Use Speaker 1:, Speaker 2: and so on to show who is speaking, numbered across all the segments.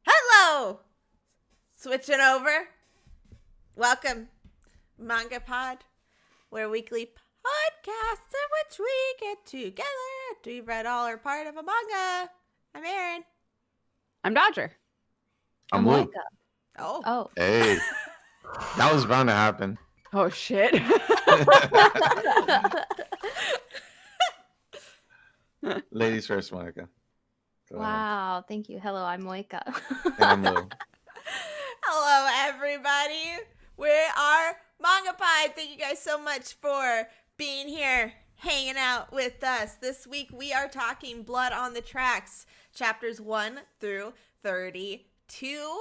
Speaker 1: Hello! Switching over. Welcome, MangaPod. We're a weekly podcast in which we get together to read all or part of a manga. I'm Erin.
Speaker 2: I'm Dodger.
Speaker 3: I'm Moeka.
Speaker 1: Oh.
Speaker 3: Hey, that was bound to happen.
Speaker 2: Oh, shit.
Speaker 3: Ladies first, Moeka.
Speaker 4: Wow, thank you. Hello, I'm Moeka.
Speaker 3: And I'm Lou.
Speaker 1: Hello, everybody. We are MangaPod. Thank you guys so much for being here, hanging out with us. This week, we are talking Blood on the Tracks, chapters 1 through 32.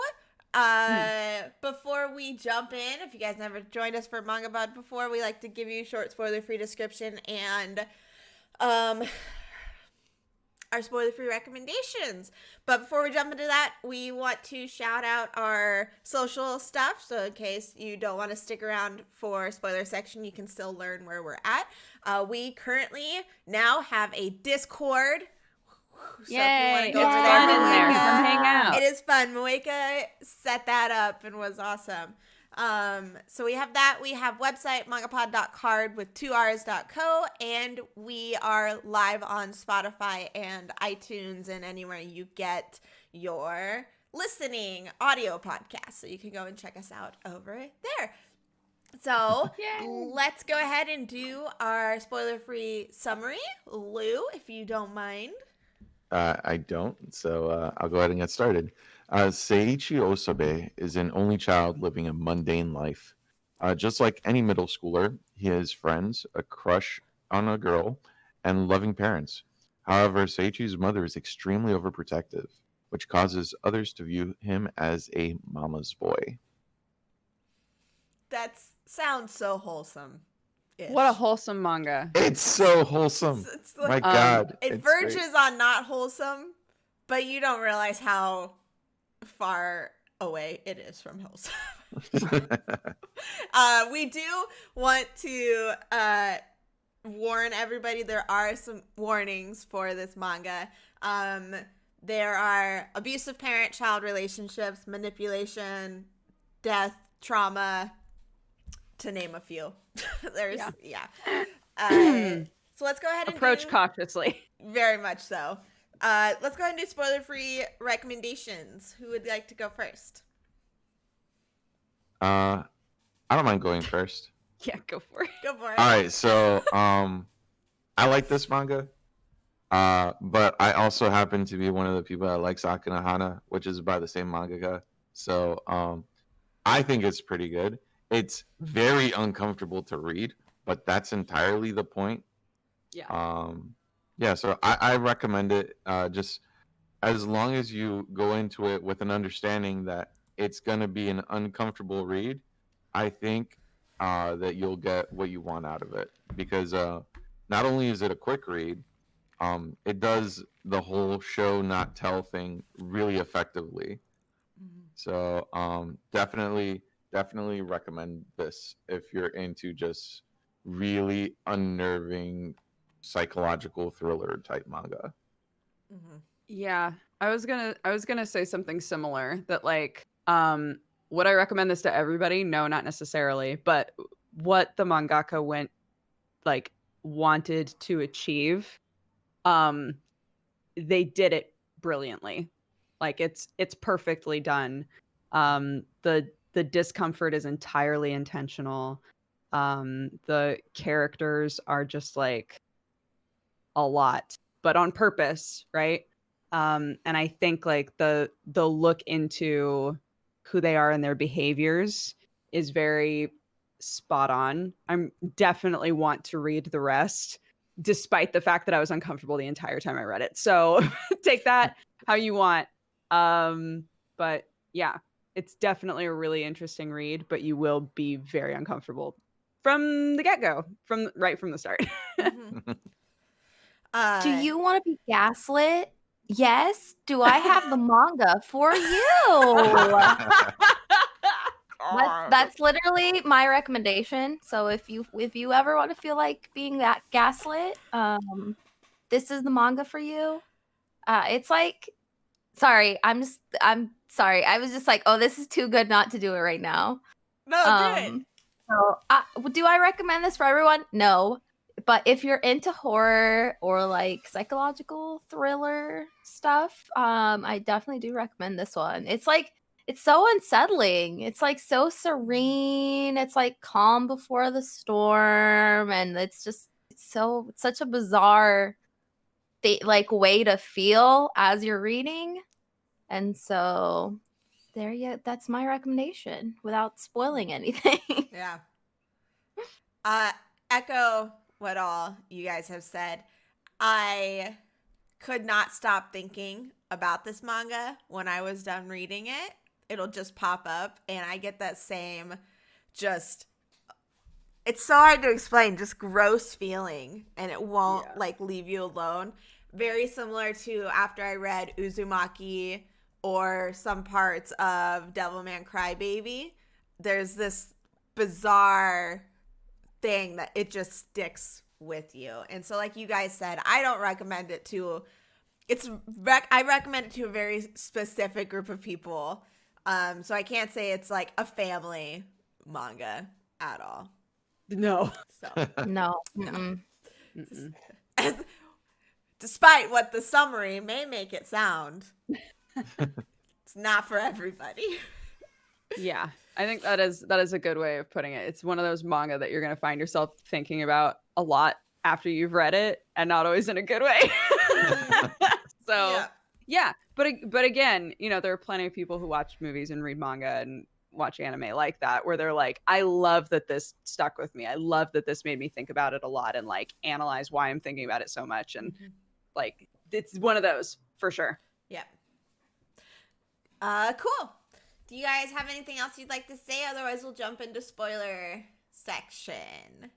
Speaker 1: Before we jump in, if you guys never joined us for MangaPod before, we like to give you a short spoiler-free description and our spoiler-free recommendations. But before we jump into that, we want to shout out our social stuff. So in case you don't want to stick around for spoiler section, you can still learn where we're at. We currently now have a Discord. So
Speaker 2: Yay!
Speaker 1: if you
Speaker 2: It's
Speaker 1: want to go over
Speaker 2: fun in
Speaker 1: there,
Speaker 2: there.
Speaker 1: Moeka,
Speaker 2: Come hang out.
Speaker 1: it is fun. Moeka set that up and was awesome. So we have that. We have website mangapod.card with 2rs.co, and we are live on Spotify and iTunes and anywhere you get your listening audio podcast. So you can go and check us out over there. So let's go ahead and do our spoiler-free summary. Lou, if you don't mind.
Speaker 3: I don't, so I'll go ahead and get started. Seiichi Osobe is an only child living a mundane life. Just like any middle schooler, he has friends, a crush on a girl, and loving parents. However, Seiichi's mother is extremely overprotective, which causes others to view him as a mama's boy.
Speaker 1: That sounds so wholesome.
Speaker 2: What a wholesome manga.
Speaker 3: It's so wholesome.
Speaker 1: It's like,
Speaker 3: My God.
Speaker 1: it
Speaker 3: it's
Speaker 1: verges
Speaker 3: great.
Speaker 1: on not wholesome, but you don't realize how far away it is from wholesome. We do want to warn everybody there are some warnings for this manga. There are abusive parent-child relationships, manipulation, death, trauma, to name a few. There's, so let's go ahead and
Speaker 2: Approach cautiously.
Speaker 1: Very much so. Let's go ahead and do spoiler-free recommendations. Who would like to go first?
Speaker 3: I don't mind going first.
Speaker 2: Yeah, go for it.
Speaker 1: Go for it.
Speaker 3: All right, so I like this manga, but I also happen to be one of the people that likes Akane Hana, which is by the same mangaka. So I think it's pretty good. It's very uncomfortable to read, but that's entirely the point.
Speaker 2: Yeah.
Speaker 3: So I recommend it. Just as long as you go into it with an understanding that it's gonna be an uncomfortable read, I think that you'll get what you want out of it. Because not only is it a quick read, it does the whole show not tell thing really effectively. So definitely recommend this if you're into just really unnerving psychological thriller type manga.
Speaker 2: Yeah. I was gonna say something similar, that like would I recommend this to everybody? No, not necessarily. But what the mangaka wanted to achieve, they did it brilliantly. Like it's perfectly done. The discomfort is entirely intentional. The characters are just like a lot, but on purpose, right? And I think like the look into who they are and their behaviors is very spot on. I'm definitely want to read the rest, despite the fact that I was uncomfortable the entire time I read it. So take that how you want. But yeah, it's definitely a really interesting read, but you will be very uncomfortable from the get-go, from the start.
Speaker 4: Do you want to be gaslit? Yes. Do I have the manga for you? That's literally my recommendation. So if you ever want to feel like being that gaslit, this is the manga for you. It's like Sorry, I'm sorry. I was just like, oh, this is too good not to do it right now.
Speaker 1: No, do it.
Speaker 4: So, do I recommend this for everyone? No. But if you're into horror or like psychological thriller stuff, I definitely do recommend this one. It's so unsettling. It's like so serene. It's like calm before the storm, and it's such a bizarre like way to feel as you're reading. And so that's my recommendation without spoiling anything.
Speaker 1: Yeah. Echo what all you guys have said. I could not stop thinking about this manga when I was done reading it. It'll just pop up and I get that same just it's so hard to explain, just gross feeling, and it won't like leave you alone. Very similar to after I read Uzumaki or some parts of Devilman Crybaby. There's this bizarre thing that it just sticks with you. And so like you guys said, I don't recommend it to I recommend it to a very specific group of people. So I can't say it's like a family manga at all.
Speaker 2: No.
Speaker 1: So
Speaker 4: No.
Speaker 1: despite what the summary may make it sound, it's not for everybody.
Speaker 2: Yeah, I think that is a good way of putting it. It's one of those manga that you're going to find yourself thinking about a lot after you've read it, and not always in a good way. So yeah, but again, you know, there are plenty of people who watch movies and read manga and watch anime like that, where they're like, I love that this stuck with me. I love that this made me think about it a lot and like analyze why I'm thinking about it so much. And like, it's one of those for sure.
Speaker 1: Yeah. Cool. Do you guys have anything else you'd like to say? Otherwise, we'll jump into spoiler section.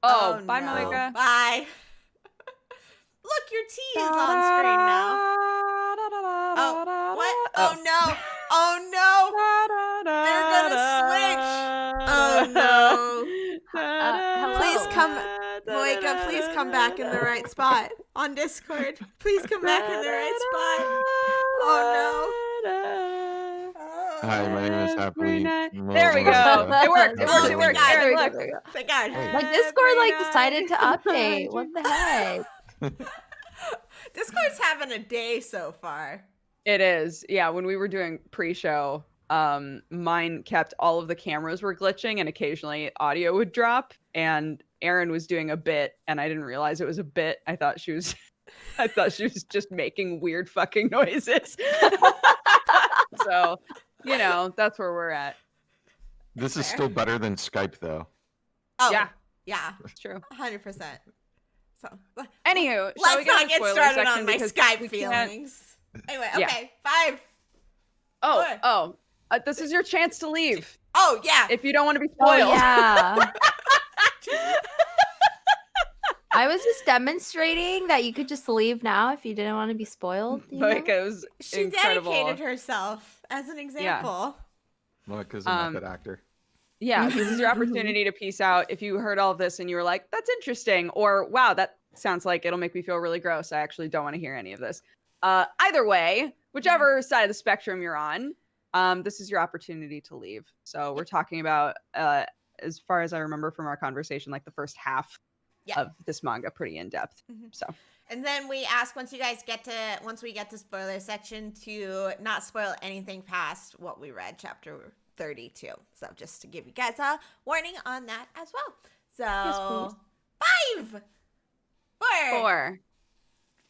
Speaker 2: Oh, bye, Moeka.
Speaker 1: Bye. Look, your tea is on screen now. Oh, what? Oh, no. Oh, no. They're gonna switch. Oh, no. Please come, Moeka, please come back in the right spot on Discord. Please come back in the right spot. Oh, no.
Speaker 3: Hi, my name is Happily.
Speaker 2: There we go. It worked. It worked. Aaron, look.
Speaker 1: Thank God.
Speaker 4: Like Discord like decided to update. What the heck?
Speaker 1: Discord's having a day so far.
Speaker 2: It is. Yeah, when we were doing pre-show, mine kept all of the cameras were glitching and occasionally audio would drop, and Erin was doing a bit and I didn't realize it was a bit. I thought she was just making weird fucking noises. So, you know, that's where we're at.
Speaker 3: This is still better than Skype, though.
Speaker 1: Oh,
Speaker 2: yeah.
Speaker 1: Yeah.
Speaker 2: That's true.
Speaker 1: 100%. So,
Speaker 2: anywho,
Speaker 1: let's not get started on my Skype feelings. Anyway, okay, 5.
Speaker 2: This is your chance to leave.
Speaker 1: Oh, yeah.
Speaker 2: If you don't want to be spoiled.
Speaker 4: Oh, yeah. I was just demonstrating that you could just leave now if you didn't want to be spoiled.
Speaker 2: Like, it was
Speaker 1: she
Speaker 2: incredible.
Speaker 1: dedicated herself as an example.
Speaker 3: Well, because I'm not that actor.
Speaker 2: Yeah, this is your opportunity to peace out. If you heard all of this and you were like, that's interesting, or wow, that sounds like it'll make me feel really gross, I actually don't want to hear any of this. Either way, whichever side of the spectrum you're on, this is your opportunity to leave. So we're talking about, as far as I remember from our conversation, like the first half of this manga, pretty in depth. So,
Speaker 1: and then we ask once we get to spoiler section to not spoil anything past what we read, chapter 32. So just to give you guys a warning on that as well. So yes, 5, 4,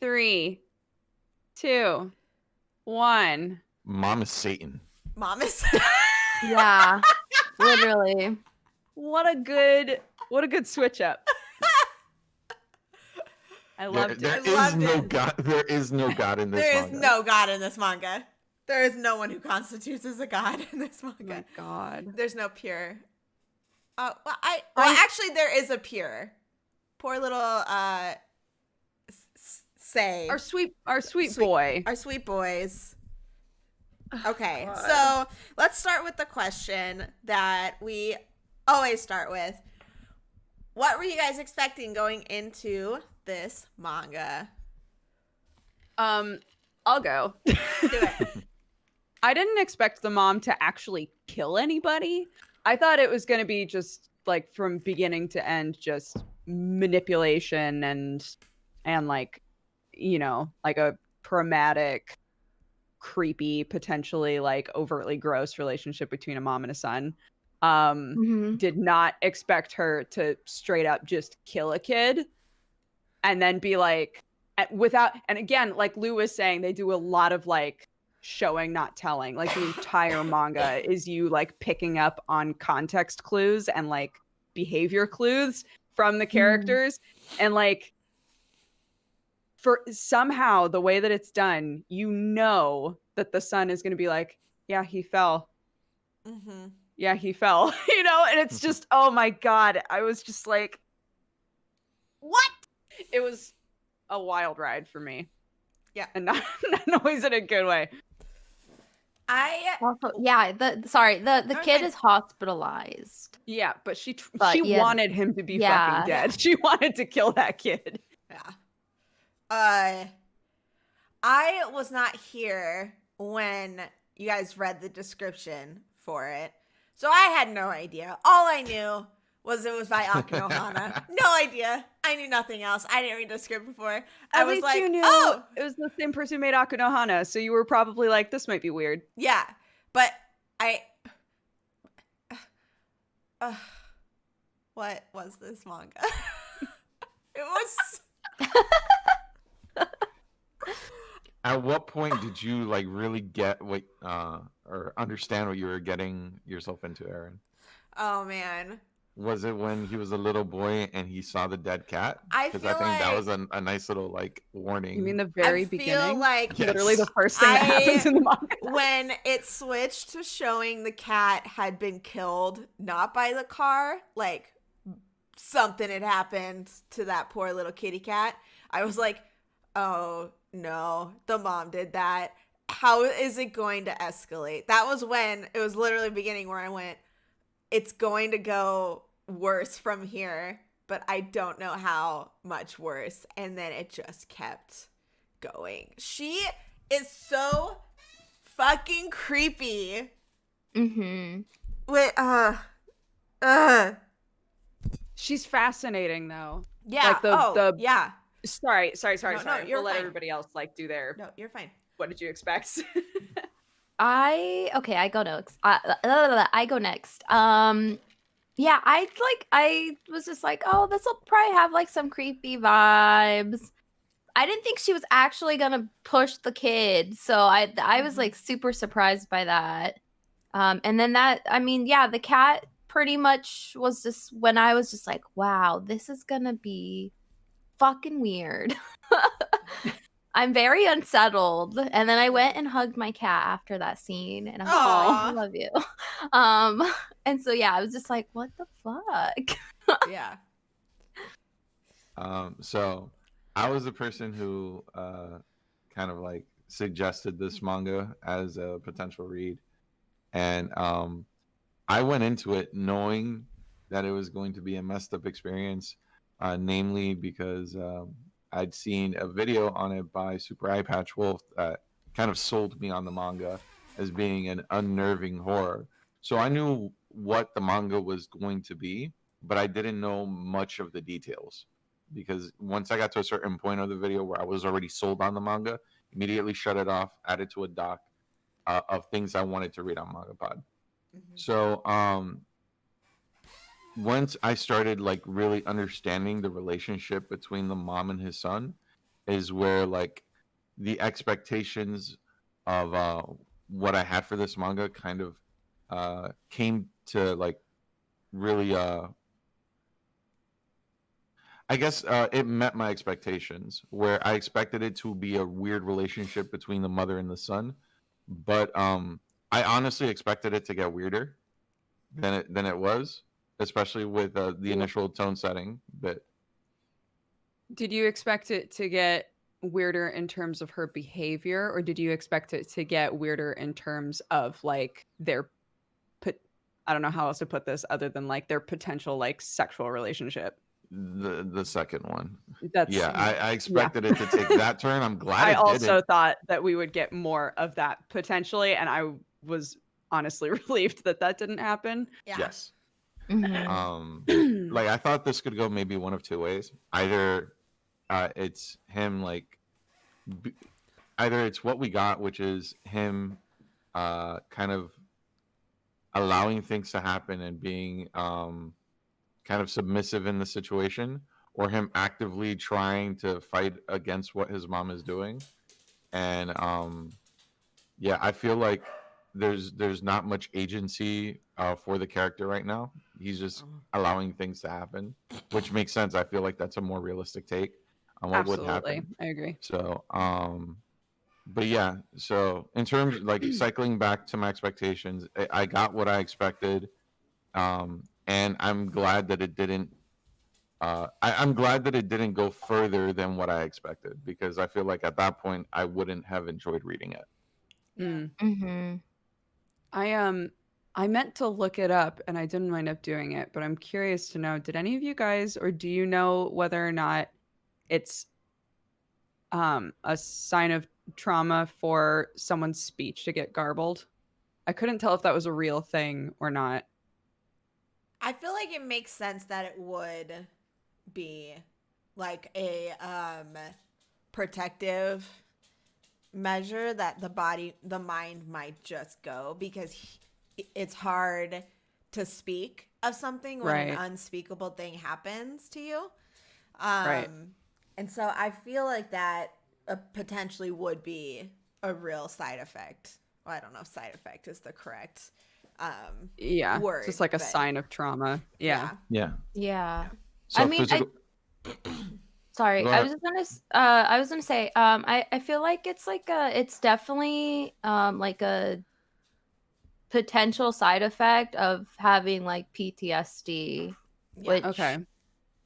Speaker 2: 3, 2, 1.
Speaker 3: Mom is Satan.
Speaker 1: Mom is
Speaker 4: yeah, literally.
Speaker 2: What a good switch up. I loved it.
Speaker 3: There is no God in this manga.
Speaker 1: There is no God in this manga. There is no one who constitutes as a god in this manga.
Speaker 2: Oh my God.
Speaker 1: There's no pure. Actually, there is a pure. Poor little say.
Speaker 2: Our sweet boy.
Speaker 1: Our sweet boys. Okay, so let's start with the question that we always start with. What were you guys expecting going into this manga?
Speaker 2: I'll go.
Speaker 1: Do it.
Speaker 2: I didn't expect the mom to actually kill anybody. I thought it was going to be just like from beginning to end, just manipulation and like, you know, like a traumatic, creepy, potentially like overtly gross relationship between a mom and a son. Did not expect her to straight up just kill a kid and then be like, without, and again, like Lou was saying, they do a lot of like showing, not telling. Like the entire manga is you like picking up on context clues and like behavior clues from the characters. And like, for somehow the way that it's done, you know that the son is going to be like, yeah, he fell.
Speaker 1: Mm-hmm.
Speaker 2: Yeah, he fell, you know? And it's just, oh my God. I was just like, what? It was a wild ride for me.
Speaker 1: Yeah.
Speaker 2: And not always in a good way.
Speaker 4: Also, yeah, the kid is hospitalized.
Speaker 2: Yeah, but she
Speaker 4: yeah,
Speaker 2: wanted him to be fucking dead.
Speaker 1: Yeah.
Speaker 2: She wanted to kill that kid.
Speaker 1: Yeah. I was not here when you guys read the description for it, so I had no idea. All I knew was it was by Akinohana. No idea. I knew nothing else. I didn't read the script before. I was like,
Speaker 2: you knew
Speaker 1: oh,
Speaker 2: it was the same person who made Akinohana, so you were probably like, this might be weird.
Speaker 1: yeah. But what was this manga? It was.
Speaker 3: At what point did you like really get what or understand what you were getting yourself into, Erin?
Speaker 1: Oh man.
Speaker 3: Was it when he was a little boy and he saw the dead cat?
Speaker 1: I
Speaker 3: Because
Speaker 1: feel
Speaker 3: I think
Speaker 1: like
Speaker 3: that was a nice little like warning.
Speaker 2: You mean the very beginning?
Speaker 1: I feel like
Speaker 2: literally the first thing that happens in the manga.
Speaker 1: When it switched to showing the cat had been killed, not by the car, like something had happened to that poor little kitty cat. I was like, oh no, the mom did that. How is it going to escalate? That was when it was literally beginning where I went, it's going to go worse from here, but I don't know how much worse. And then it just kept going. She is so fucking creepy.
Speaker 4: Mm-hmm.
Speaker 1: Wait,
Speaker 2: She's fascinating though.
Speaker 1: yeah.
Speaker 2: Like
Speaker 1: yeah.
Speaker 2: Sorry.
Speaker 1: No, you're
Speaker 2: we'll let
Speaker 1: fine.
Speaker 2: everybody else like do their.
Speaker 1: No, you're fine.
Speaker 2: What did you expect?
Speaker 4: I go next. I go next. Yeah, I was just like, oh, this will probably have like some creepy vibes. I didn't think she was actually gonna push the kid, so I was like super surprised by that. And then the cat pretty much was just when I was just like, wow, this is gonna be fucking weird. I'm very unsettled. And then I went and hugged my cat after that scene. And I was like, I love you. And so, yeah, I was just like, what the fuck?
Speaker 1: Yeah.
Speaker 3: So I was the person who kind of like suggested this manga as a potential read. And I went into it knowing that it was going to be a messed up experience, namely because I'd seen a video on it by Super Eye Patch Wolf that kind of sold me on the manga as being an unnerving horror. So I knew what the manga was going to be, but I didn't know much of the details. Because once I got to a certain point of the video where I was already sold on the manga, immediately shut it off, added to a doc of things I wanted to read on MangaPod. So once I started like really understanding the relationship between the mom and his son is where like the expectations of what I had for this manga kind of came to like really I guess it met my expectations where I expected it to be a weird relationship between the mother and the son, but I honestly expected it to get weirder than it was, especially with the initial tone setting. But
Speaker 2: did you expect it to get weirder in terms of her behavior, or did you expect it to get weirder in terms of like their I don't know how else to put this other than like their potential like sexual relationship?
Speaker 3: The second one.
Speaker 2: That's
Speaker 3: Yeah, I expected it to take that turn. I'm glad
Speaker 2: I
Speaker 3: it
Speaker 2: also
Speaker 3: didn't.
Speaker 2: thought that we would get more of that potentially, and I was honestly relieved that that didn't happen.
Speaker 1: Yeah.
Speaker 3: Yes.
Speaker 4: Mhm.
Speaker 3: Like I thought this could go maybe one of two ways. Either it's him like b- either it's what we got, which is him kind of allowing things to happen and being kind of submissive in the situation, or him actively trying to fight against what his mom is doing. And yeah, I feel like there's not much agency for the character right now. He's just allowing things to happen, which makes sense. I feel like that's a more realistic take on what would
Speaker 2: Absolutely,
Speaker 3: happen.
Speaker 2: I agree.
Speaker 3: So but yeah, so in terms like cycling back to my expectations, I got what I expected, and I'm glad that it didn't. I'm glad that it didn't go further than what I expected, because I feel like at that point I wouldn't have enjoyed reading it.
Speaker 2: Mm.
Speaker 4: Mhm.
Speaker 2: I meant to look it up and I didn't wind up doing it, but I'm curious to know, did any of you guys, or do you know whether or not it's a sign of trauma for someone's speech to get garbled? I couldn't tell if that was a real thing or not.
Speaker 1: I feel like it makes sense that it would be like a protective measure that the mind might just go, because it's hard to speak of something when an
Speaker 2: Right.
Speaker 1: unspeakable thing happens to you.
Speaker 2: Right.
Speaker 1: And so I feel like that potentially would be a real side effect. Well, I don't know if side effect is the correct
Speaker 2: Yeah.
Speaker 1: word.
Speaker 2: Just like a
Speaker 1: but
Speaker 2: sign of trauma. Yeah.
Speaker 3: Yeah.
Speaker 4: Yeah.
Speaker 3: So
Speaker 4: I mean,
Speaker 3: physical.
Speaker 4: sorry,
Speaker 3: Go
Speaker 4: I
Speaker 3: ahead.
Speaker 4: was just gonna I was gonna say I feel like it's definitely like a potential side effect of having like PTSD,
Speaker 1: Yeah.
Speaker 4: which
Speaker 2: Okay.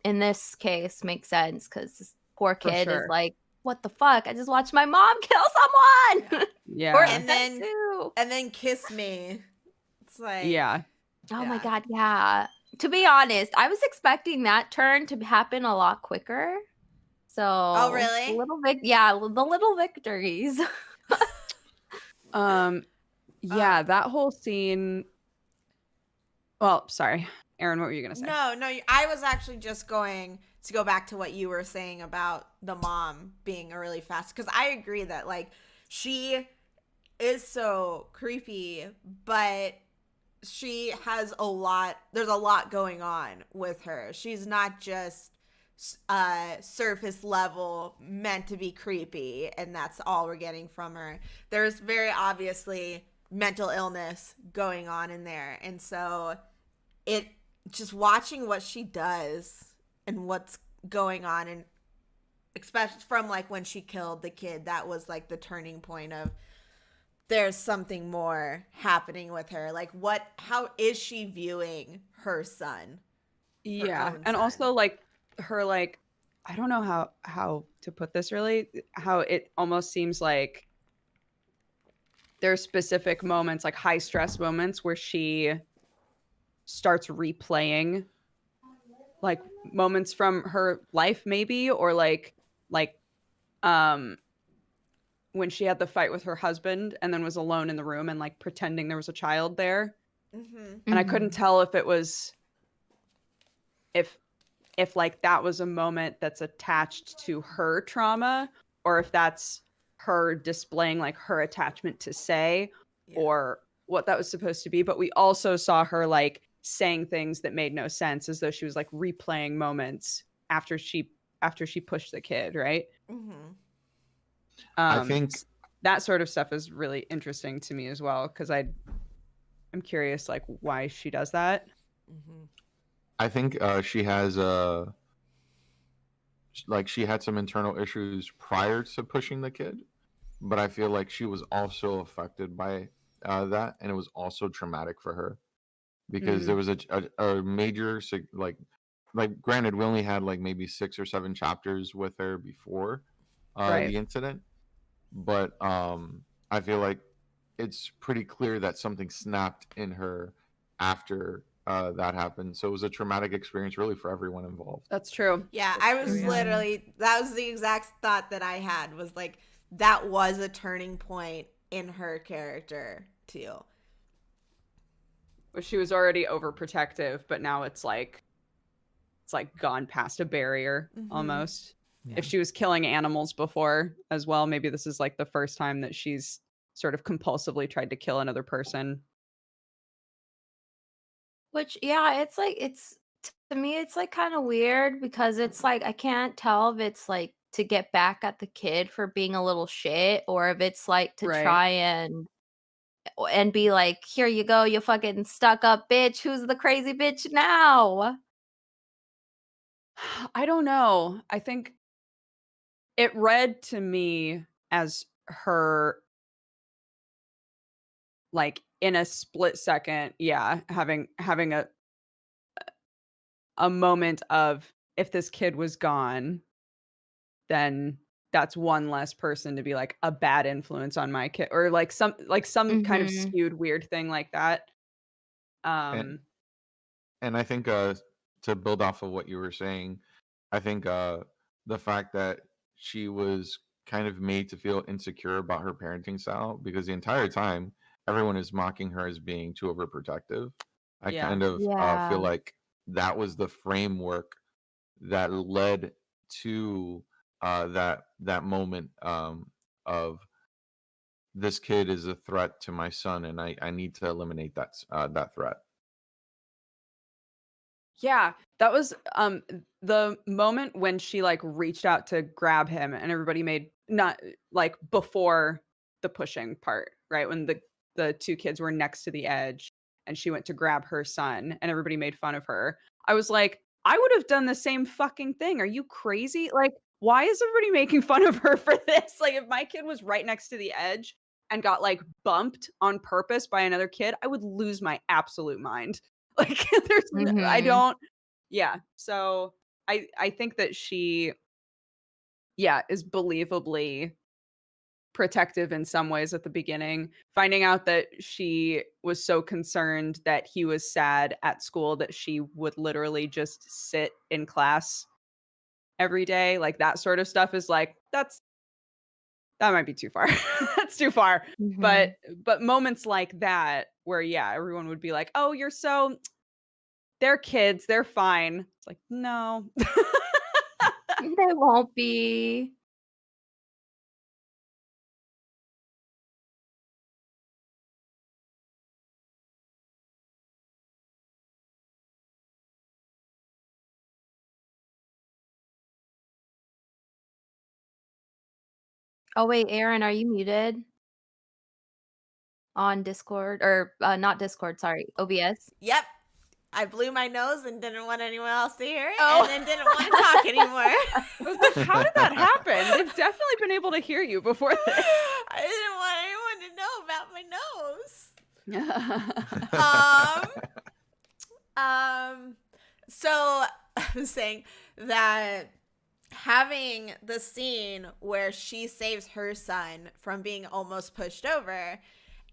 Speaker 4: in this case makes sense because this poor
Speaker 2: For
Speaker 4: kid is
Speaker 2: sure.
Speaker 4: like, what the fuck? I just watched my mom kill someone.
Speaker 2: Yeah.
Speaker 4: Or
Speaker 1: And then
Speaker 4: too.
Speaker 1: and then kiss me. It's like
Speaker 2: Yeah.
Speaker 4: Oh my
Speaker 1: yeah.
Speaker 4: god, yeah. To be honest, I was expecting that turn to happen a lot quicker. So
Speaker 1: Oh, really?
Speaker 4: the little victories.
Speaker 2: Yeah, that whole scene. Well, sorry. Erin, what were you gonna say?
Speaker 1: No, I was actually just going to go back to what you were saying about the mom being a really fast, because I agree that like she is so creepy, but she has there's a lot going on with her. She's not just surface level meant to be creepy and that's all we're getting from her. There's very obviously mental illness going on in there, and so it just watching what she does and what's going on, and especially from like when she killed the kid, that was like the turning point of there's something more happening with her. Like how is she viewing her son?
Speaker 2: Yeah.
Speaker 1: own
Speaker 2: And
Speaker 1: son.
Speaker 2: also like her like I don't know how to put this really, how it almost seems like there's specific moments, like high stress moments where she starts replaying like moments from her life maybe, or like um when she had the fight with her husband and then was alone in the room and like pretending there was a child there.
Speaker 1: Mm-hmm.
Speaker 2: And I couldn't tell if it was if like that was a moment that's attached to her trauma, or if that's her displaying like her attachment to Say,
Speaker 1: Yeah.
Speaker 2: or what that was supposed to be. But we also saw her like saying things that made no sense, as though she was like replaying moments after she pushed the kid, right?
Speaker 1: Mm-hmm.
Speaker 3: I think
Speaker 2: That sort of stuff is really interesting to me as well, because I'm curious like why she does that.
Speaker 1: Mm-hmm.
Speaker 3: I think she has like she had some internal issues prior to pushing the kid, but I feel like she was also affected by that, and it was also traumatic for her, because there was a major granted we only had like maybe 6 or 7 chapters with her before
Speaker 2: Right.
Speaker 3: the incident, but I feel like it's pretty clear that something snapped in her after that happened. So it was a traumatic experience, really, for everyone involved.
Speaker 2: That's true.
Speaker 1: Yeah,
Speaker 2: That's
Speaker 1: I
Speaker 2: true,
Speaker 1: was
Speaker 2: yeah.
Speaker 1: literally, that was the exact thought that I had, was like, that was a turning point in her character too.
Speaker 2: She was already overprotective, but now it's like gone past a barrier almost.
Speaker 3: Yeah.
Speaker 2: If she was killing animals before as well, maybe this is like the first time that she's sort of compulsively tried to kill another person.
Speaker 4: Which, yeah, it's like, to me, it's like kind of weird because it's like, I can't tell if it's like to get back at the kid for being a little shit or if it's like to
Speaker 2: Right.
Speaker 4: try and be like, here you go, you fucking stuck up bitch. Who's the crazy bitch now?
Speaker 2: I don't know. I think it read to me as her, like, in a split second, having a moment of, if this kid was gone, then that's one less person to be like a bad influence on my kid, or like some kind of
Speaker 4: Mhm.
Speaker 2: skewed weird thing like that.
Speaker 3: And I think to build off of what you were saying, I think the fact that she was kind of made to feel insecure about her parenting style, because the entire time everyone is mocking her as being too overprotective. I
Speaker 2: Yeah.
Speaker 3: kind of
Speaker 4: Yeah.
Speaker 3: feel like that was the framework that led to that moment of, this kid is a threat to my son, and I need to eliminate that threat.
Speaker 2: Yeah, that was the moment when she like reached out to grab him, and everybody made, not like before the pushing part, right? When the two kids were next to the edge and she went to grab her son and everybody made fun of her. I was like, I would have done the same fucking thing. Are you crazy? Like, why is everybody making fun of her for this? Like, if my kid was right next to the edge and got like bumped on purpose by another kid, I would lose my absolute mind. Like, I
Speaker 4: Mhm.
Speaker 2: don't, yeah. So I think that she, is believably protective in some ways at the beginning. Finding out that she was so concerned that he was sad at school that she would literally just sit in class every day, like that sort of stuff is like, that might be too far. That's too far.
Speaker 4: Mhm.
Speaker 2: But moments like that where everyone would be like, "Oh, they're kids, they're fine." It's like, no.
Speaker 4: They won't be. Oh wait, Erin, are you muted on Discord or not Discord? Sorry, OBS.
Speaker 1: Yep. I blew my nose and didn't want anyone else to hear it,
Speaker 2: Oh.
Speaker 1: and then didn't want to talk anymore.
Speaker 2: I was like, how did that happen? They've definitely been able to hear you before this.
Speaker 1: I didn't want anyone to know about my nose. So I was saying that having the scene where she saves her son from being almost pushed over,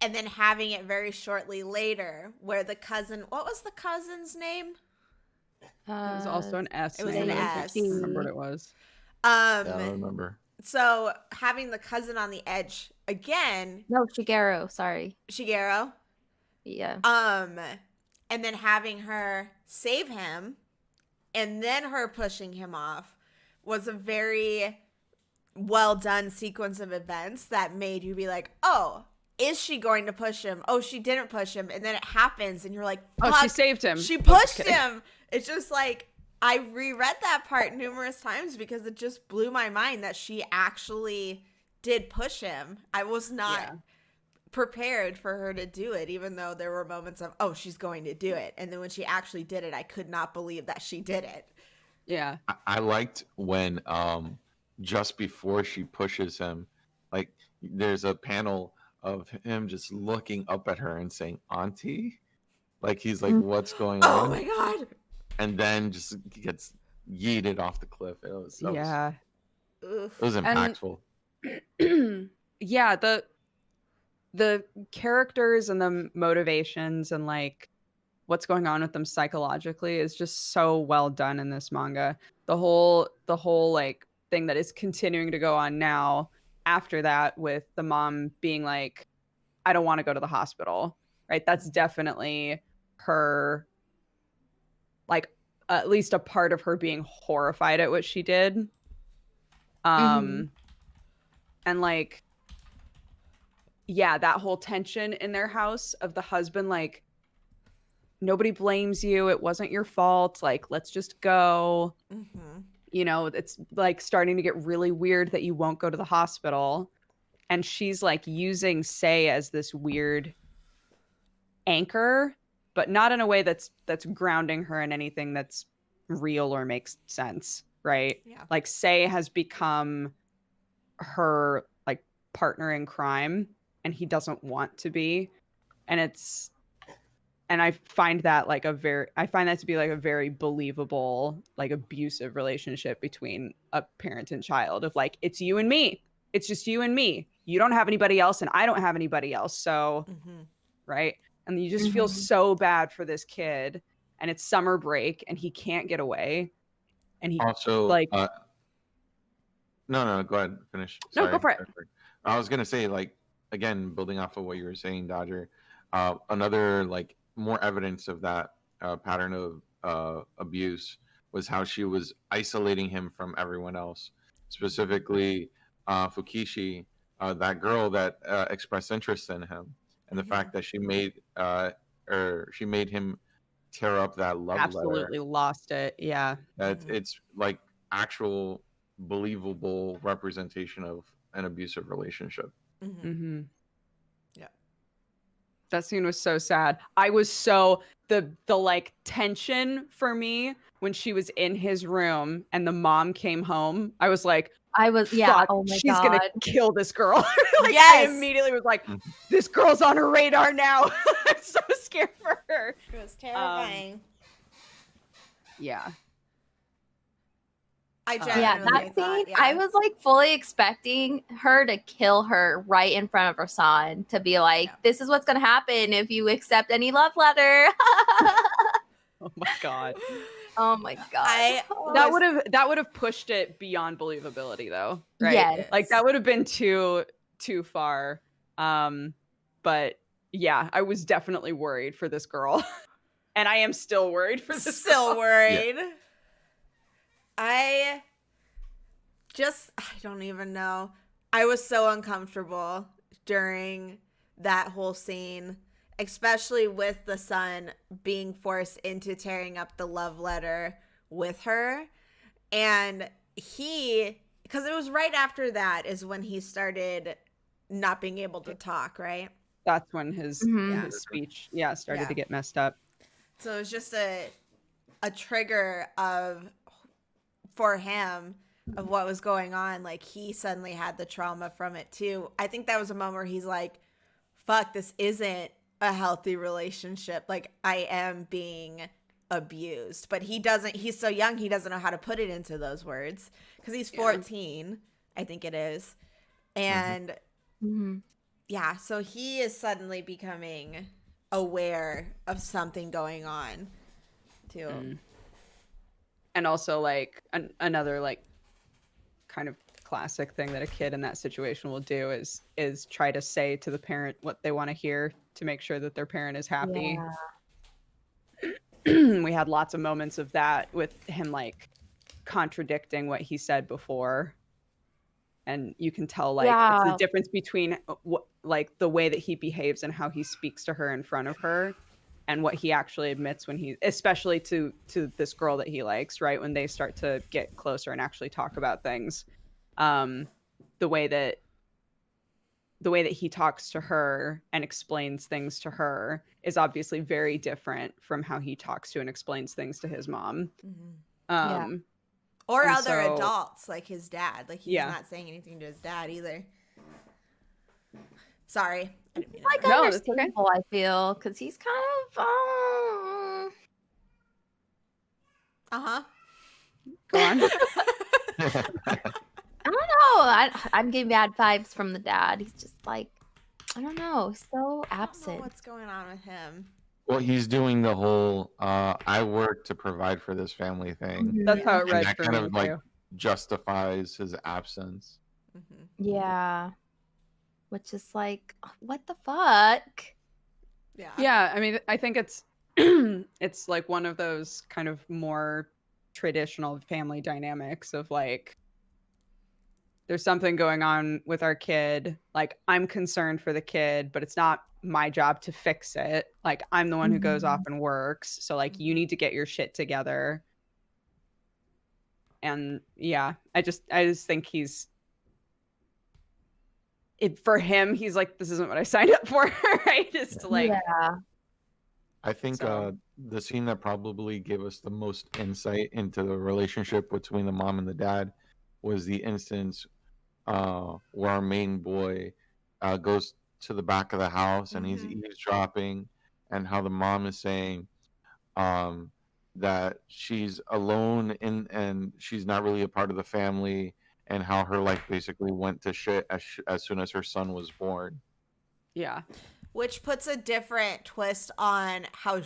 Speaker 1: and then having it very shortly later where the cousin, what was the cousin's name?
Speaker 2: It was also an S.
Speaker 1: It was
Speaker 2: name,
Speaker 1: an
Speaker 2: but I
Speaker 1: S.
Speaker 2: can't remember what it was.
Speaker 3: Yeah, I remember.
Speaker 1: So having the cousin on the edge again.
Speaker 4: No, Shigeru. Sorry.
Speaker 1: Shigeru.
Speaker 4: Yeah.
Speaker 1: And then having her save him, and then her pushing him off, was a very well done sequence of events that made you be like, oh, is she going to push him? Oh, she didn't push him. And then it happens and you're like, fuck,
Speaker 2: oh, she saved him.
Speaker 1: She pushed him. It's just like, I reread that part numerous times because it just blew my mind that she actually did push him. I was not prepared for her to do it, even though there were moments of, oh, she's going to do it. And then when she actually did it, I could not believe that she did it.
Speaker 2: Yeah.
Speaker 3: I liked when just before she pushes him, like, there's a panel of him just looking up at her and saying, "Auntie?" Like, he's like, what's going on?
Speaker 1: Oh my God.
Speaker 3: And then just gets yeeted off the cliff. It was impactful.
Speaker 2: And the characters and the motivations and like what's going on with them psychologically is just so well done in this manga. The whole like thing that is continuing to go on now after that with the mom being like, I don't want to go to the hospital, right? That's definitely her, like, at least a part of her being horrified at what she did. And like, yeah, that whole tension in their house of the husband, like, nobody blames you, it wasn't your fault, like, let's just go. You know, it's like starting to get really weird that you won't go to the hospital. And she's like using Sei as this weird anchor, but not in a way that's grounding her in anything that's real or makes sense, right?
Speaker 1: Yeah.
Speaker 2: Like Sei has become her like partner in crime, and he doesn't want to be. And I find that to be like a very believable, like, abusive relationship between a parent and child, of like, it's you and me. It's just you and me. You don't have anybody else and I don't have anybody else. So, right? And you just feel so bad for this kid, and it's summer break and he can't get away. And he
Speaker 3: Also,
Speaker 2: like,
Speaker 3: no, go ahead, finish.
Speaker 2: no,
Speaker 3: Sorry.
Speaker 2: go for it.
Speaker 3: I was gonna say, like, again, building off of what you were saying, Dodger, another like more evidence of that pattern of abuse was how she was isolating him from everyone else, specifically Fukishi, that girl that expressed interest in him, and the fact that she made him tear up that love
Speaker 2: absolutely
Speaker 3: letter.
Speaker 2: lost it. Yeah.
Speaker 3: That it's like actual believable representation of an abusive relationship.
Speaker 1: Yeah.
Speaker 2: That scene was so sad. I was so the like tension for me when she was in his room and the mom came home. I was like,
Speaker 4: yeah.
Speaker 2: fuck,
Speaker 4: Oh my
Speaker 2: she's
Speaker 4: god,
Speaker 2: gonna kill this girl. Like,
Speaker 1: Yes.
Speaker 2: I immediately was like, this girl's on her radar now. I'm so scared for her.
Speaker 1: It was terrifying.
Speaker 2: Yeah.
Speaker 1: I
Speaker 4: yeah,
Speaker 1: genuinely
Speaker 4: that
Speaker 1: thought,
Speaker 4: scene, I was like fully expecting her to kill her right in front of her son, to be like, this is what's gonna happen if you accept any love letter.
Speaker 2: Oh my god.
Speaker 4: Oh my god.
Speaker 2: That would have pushed it beyond believability though, right?
Speaker 4: Yes.
Speaker 2: Like that would have been too far. But yeah, I was definitely worried for this girl. And I am still worried for this
Speaker 1: still
Speaker 2: girl.
Speaker 1: worried. Yeah. I don't even know. I was so uncomfortable during that whole scene, especially with the son being forced into tearing up the love letter with her. And because it was right after that is when he started not being able to talk, right?
Speaker 2: That's when his speech started to get messed up.
Speaker 1: So it was just a trigger for him of what was going on. Like, he suddenly had the trauma from it too. I think that was a moment where he's like, fuck, this isn't a healthy relationship. Like, I am being abused. But he's so young, he doesn't know how to put it into those words because he's 14, I think it is. And so he is suddenly becoming aware of something going on too.
Speaker 2: And also, like, another, like, kind of classic thing that a kid in that situation will do is try to say to the parent what they want to hear to make sure that their parent is happy. We had lots of moments of that with him, like, contradicting what he said before. And you can tell, like, it's the difference between like the way that he behaves and how he speaks to her in front of her, and what he actually admits when especially to this girl that he likes, right? When they start to get closer and actually talk about things. The way that he talks to her and explains things to her is obviously very different from how he talks to and explains things to his mom.
Speaker 1: Or other adults, like his dad. Like, he's not saying anything to his dad either. Sorry.
Speaker 4: It's like understandable, I feel, because he's kind of
Speaker 2: Go on.
Speaker 4: I don't know. I'm getting bad vibes from the dad. He's just like, I don't know, so absent.
Speaker 1: I don't know what's going on with him.
Speaker 3: Well, he's doing the whole I work to provide for this family thing.
Speaker 2: That's how it
Speaker 3: And
Speaker 2: read
Speaker 3: that
Speaker 2: for
Speaker 3: kind
Speaker 2: me
Speaker 3: of like
Speaker 2: too.
Speaker 3: justifies his absence.
Speaker 1: Mhm.
Speaker 4: Yeah. Which is like, what the fuck?
Speaker 1: Yeah.
Speaker 2: Yeah, I mean, I think it's it's like one of those kind of more traditional family dynamics of like there's something going on with our kid. Like I'm concerned for the kid, but it's not my job to fix it. Like I'm the one who goes off and works. So like you need to get your shit together. And yeah, I just think for him, he's like, this isn't what I signed up for. Right? Just to like
Speaker 4: Yeah.
Speaker 3: I think
Speaker 2: So.
Speaker 3: the scene that probably gave us the most insight into the relationship between the mom and the dad was the instance where our main boy goes to the back of the house and he's
Speaker 1: Mhm.
Speaker 3: eavesdropping, and how the mom is saying um, that she's alone and she's not really a part of the family, and how her life basically went to shit as soon as her son was born.
Speaker 2: Yeah.
Speaker 1: Which puts a different twist on how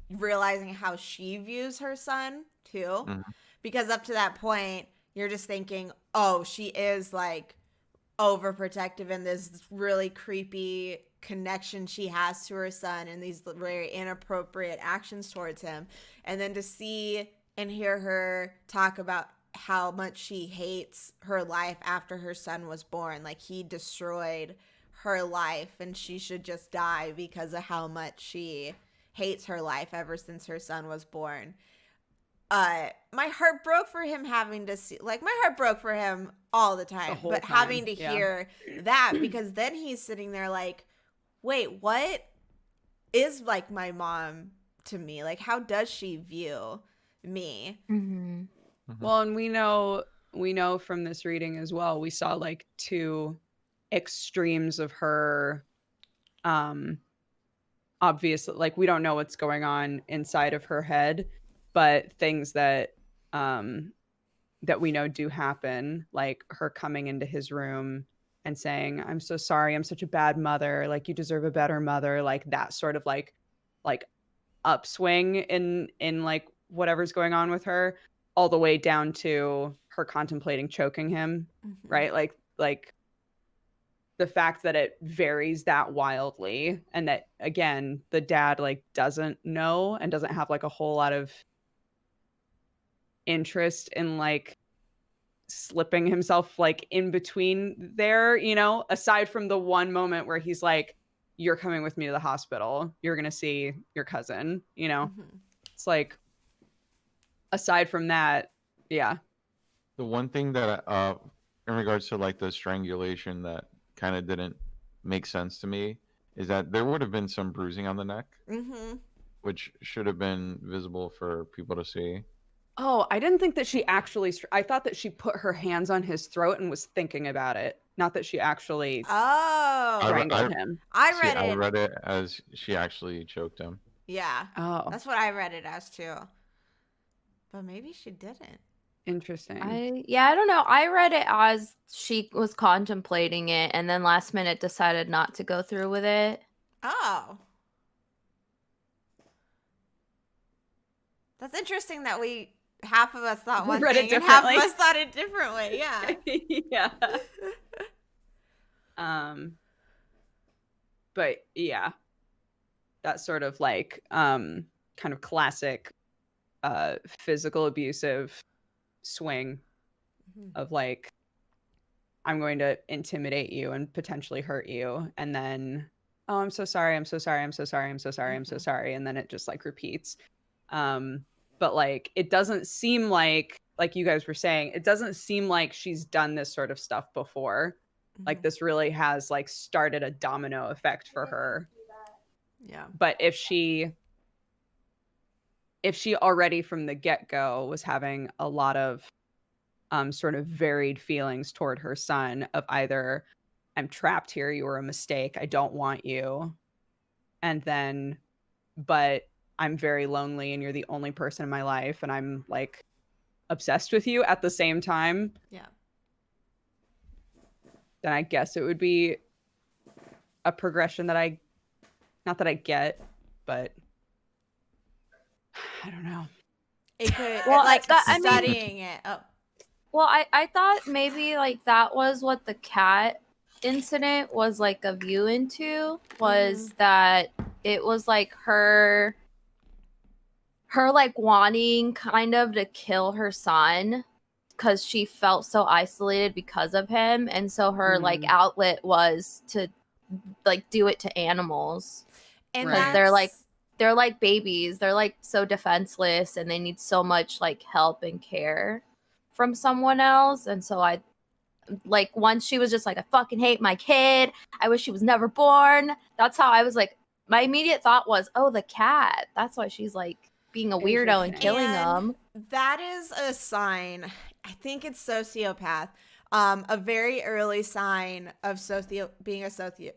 Speaker 1: realizing how she views her son too,
Speaker 3: Mhm.
Speaker 1: because up to that point you're just thinking, oh, she is like overprotective in this really creepy connection she has to her son and these very inappropriate actions towards him. And then to see and hear her talk about how much she hates her life after her son was born, like he destroyed her life and she should just die because of how much she hates her life ever since her son was born. My heart broke for him having to see, like, my heart broke for him all the time,
Speaker 2: whole
Speaker 1: but
Speaker 2: time,
Speaker 1: having to
Speaker 2: yeah.
Speaker 1: hear that, because then he's sitting there like, wait, what is like my mom to me? Like, how does she view me?
Speaker 4: Mm-hmm.
Speaker 2: Well, and we know from this reading as well, we saw like two extremes of her obviously like we don't know what's going on inside of her head, but things that that we know do happen, like her coming into his room and saying, I'm so sorry, I'm such a bad mother, like you deserve a better mother, like that sort of like upswing in like whatever's going on with her, all the way down to her contemplating choking him, right? Like the fact that it varies that wildly, and that again the dad like doesn't know and doesn't have like a whole lot of interest in like slipping himself like in between there, you know, aside from the one moment where he's like, you're coming with me to the hospital, you're gonna see your cousin, you know.
Speaker 1: Mm-hmm.
Speaker 2: It's like aside from that, yeah.
Speaker 3: The one thing that in regards to like the strangulation that kind of didn't make sense to me is that there would have been some bruising on the neck,
Speaker 1: Mm-hmm.
Speaker 3: which should have been visible for people to see.
Speaker 2: Oh, I didn't think that she actually I thought that she put her hands on his throat and was thinking about it, not that she actually
Speaker 1: Oh,
Speaker 2: strangled him.
Speaker 1: I
Speaker 3: See,
Speaker 1: read
Speaker 3: I
Speaker 1: it.
Speaker 3: read it as she actually choked him.
Speaker 1: Yeah,
Speaker 2: Oh,
Speaker 1: that's what I read it as too. But maybe she didn't.
Speaker 2: interesting.
Speaker 4: I don't know. I read it as she was contemplating it and then last minute decided not to go through with it.
Speaker 1: Oh. That's interesting that half of us thought one
Speaker 2: Read it
Speaker 1: thing and half of
Speaker 2: differently.
Speaker 1: us thought it different way. Yeah.
Speaker 2: Yeah. But yeah, that sort of like kind of classic physical abusive swing of like, I'm going to intimidate you and potentially hurt you, and then, oh, I'm so sorry, I'm so sorry, I'm so sorry, I'm so sorry, I'm so sorry, and then it just like repeats. But like it doesn't seem like you guys were saying, it doesn't seem like she's done this sort of stuff before. Like this really has like started a domino effect for her.
Speaker 1: Yeah.
Speaker 2: But if she already from the get-go was having a lot of sort of varied feelings toward her son of either, I'm trapped here, you were a mistake, I don't want you, and then, but I'm very lonely and you're the only person in my life and I'm like obsessed with you at the same time,
Speaker 1: Yeah.
Speaker 2: then I guess it would be a progression that not that I get, but I don't know.
Speaker 1: It could
Speaker 4: Well,
Speaker 1: like
Speaker 4: I mean-
Speaker 1: studying it. Oh,
Speaker 4: Well, I thought maybe like that was what the cat incident was like a view into, was that it was like her like wanting kind of to kill her son because she felt so isolated because of him, and so her like outlet was to like do it to animals
Speaker 1: and
Speaker 4: because
Speaker 2: Right.
Speaker 4: they're like babies, they're like so defenseless and they need so much like help and care from someone else. And so I like, once she was just like, I fucking hate my kid, I wish she was never born, that's how I was like, my immediate thought was, oh, the cat, that's why she's like being a weirdo and
Speaker 2: Interesting.
Speaker 4: killing
Speaker 1: And
Speaker 4: them.
Speaker 1: that is a sign. I think it's sociopath. A very early sign of being a sociopath.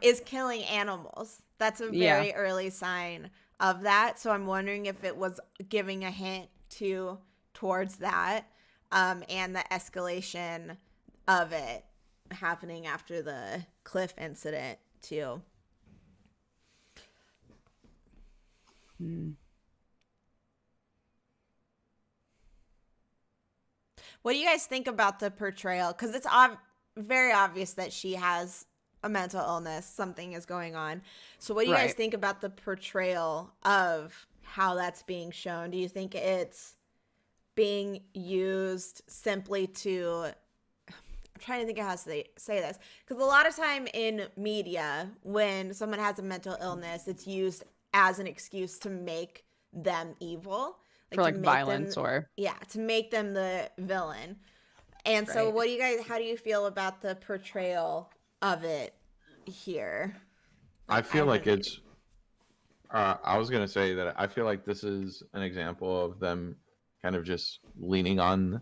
Speaker 1: Is killing animals. That's a
Speaker 2: Yeah.
Speaker 1: very early sign of that. So I'm wondering if it was giving a hint towards that, and the escalation of it happening after the cliff incident too. What do you guys think about the portrayal? Because it's very obvious that she has a mental illness. Something is going on. So what do you guys
Speaker 2: Right.
Speaker 1: think about the portrayal of how that's being shown? Do you think it's being used simply to... I'm trying to think of how to say this. Because a lot of time in media, when someone has a mental illness, it's used as an excuse to make them evil.
Speaker 2: For like
Speaker 1: to make
Speaker 2: violence
Speaker 1: them,
Speaker 2: or
Speaker 1: to make them the villain. And so
Speaker 2: Right.
Speaker 1: how do you feel about the portrayal of it here?
Speaker 3: I feel like
Speaker 1: haven't-
Speaker 3: it's. I was gonna say that I feel like this is an example of them kind of just leaning on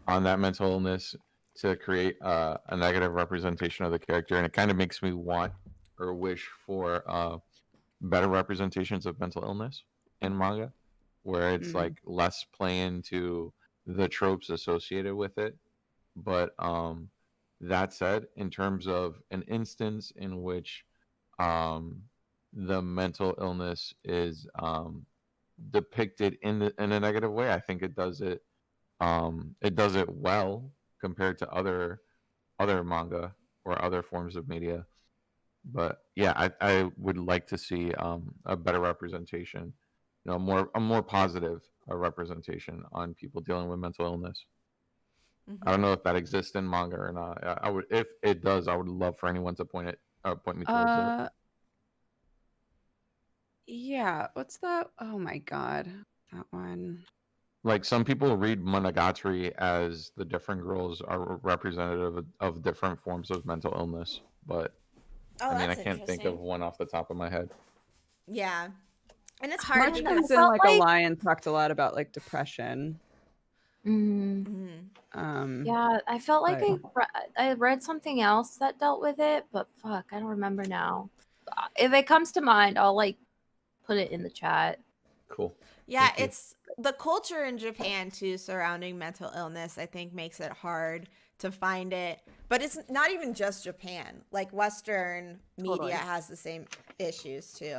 Speaker 3: that mental illness to create a negative representation of the character, and it kind of makes me want or wish for better representations of mental illness in manga, where it's like less playing to the tropes associated with it. But that said, in terms of an instance in which um, the mental illness is depicted in a negative way, I think it does it well compared to other manga or other forms of media. But yeah, I would like to see a better representation, a more positive representation on people dealing with mental illness. I don't know if that exists in manga or not. I would, if it does, I would love for anyone to point me towards it.
Speaker 2: Yeah, what's that? Oh my god. That one.
Speaker 3: Like some people read Monogatari as the different girls are representative of different forms of mental illness, but
Speaker 1: Oh,
Speaker 3: I mean, I
Speaker 1: that's
Speaker 3: can't think of
Speaker 1: interesting.
Speaker 3: one off the top of my head.
Speaker 1: Yeah. And it's
Speaker 4: I
Speaker 1: hard
Speaker 4: don't know, I
Speaker 1: because...
Speaker 2: Merchants in
Speaker 4: felt
Speaker 2: like a
Speaker 4: like-
Speaker 2: Lion talked a lot about like depression.
Speaker 4: Yeah, I felt like
Speaker 2: but-
Speaker 4: I read something else that dealt with it, but fuck, I don't remember now. If it comes to mind, I'll like put it in the chat.
Speaker 3: Cool.
Speaker 1: Yeah,
Speaker 3: Thank you.
Speaker 1: it's the culture in Japan too surrounding mental illness, I think, makes it hard to find it. But it's not even just Japan. Like Western media
Speaker 4: Totally.
Speaker 1: has the same issues too.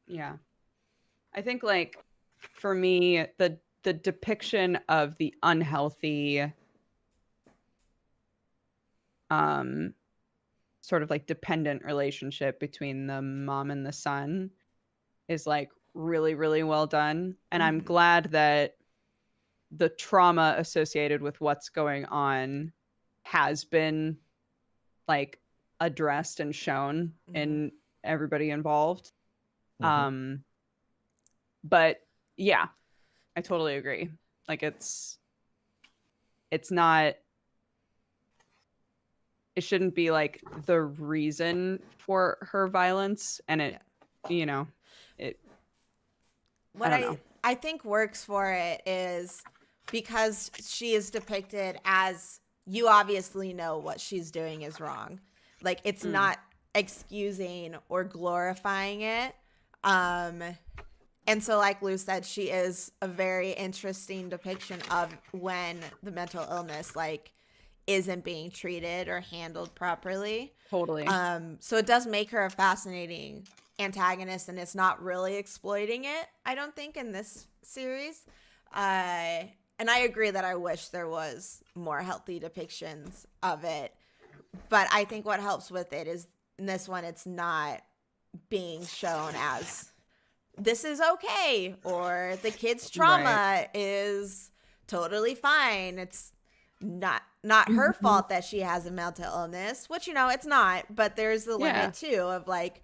Speaker 2: Yeah. I think like for me the depiction of the unhealthy sort of like dependent relationship between the mom and the son is like really really well done, and I'm glad that the trauma associated with what's going on has been like addressed and shown in everybody involved. But yeah, I totally agree. Like it's not, it shouldn't be like the reason for her violence, and it
Speaker 1: What
Speaker 2: I don't know.
Speaker 1: I think works for it is because she is depicted as, you obviously know what she's doing is wrong. Like it's not excusing or glorifying it. And so like Lou said, she is a very interesting depiction of when the mental illness like isn't being treated or handled properly.
Speaker 2: Totally.
Speaker 1: So it does make her a fascinating antagonist, and it's not really exploiting it, I don't think, in this series. And I agree that I wish there was more healthy depictions of it. But I think what helps with it is in this one, it's not being shown as this is okay, or the kid's trauma is totally fine. It's not her fault that she has a mental illness, which, you know, it's not, but there's the limit too of like,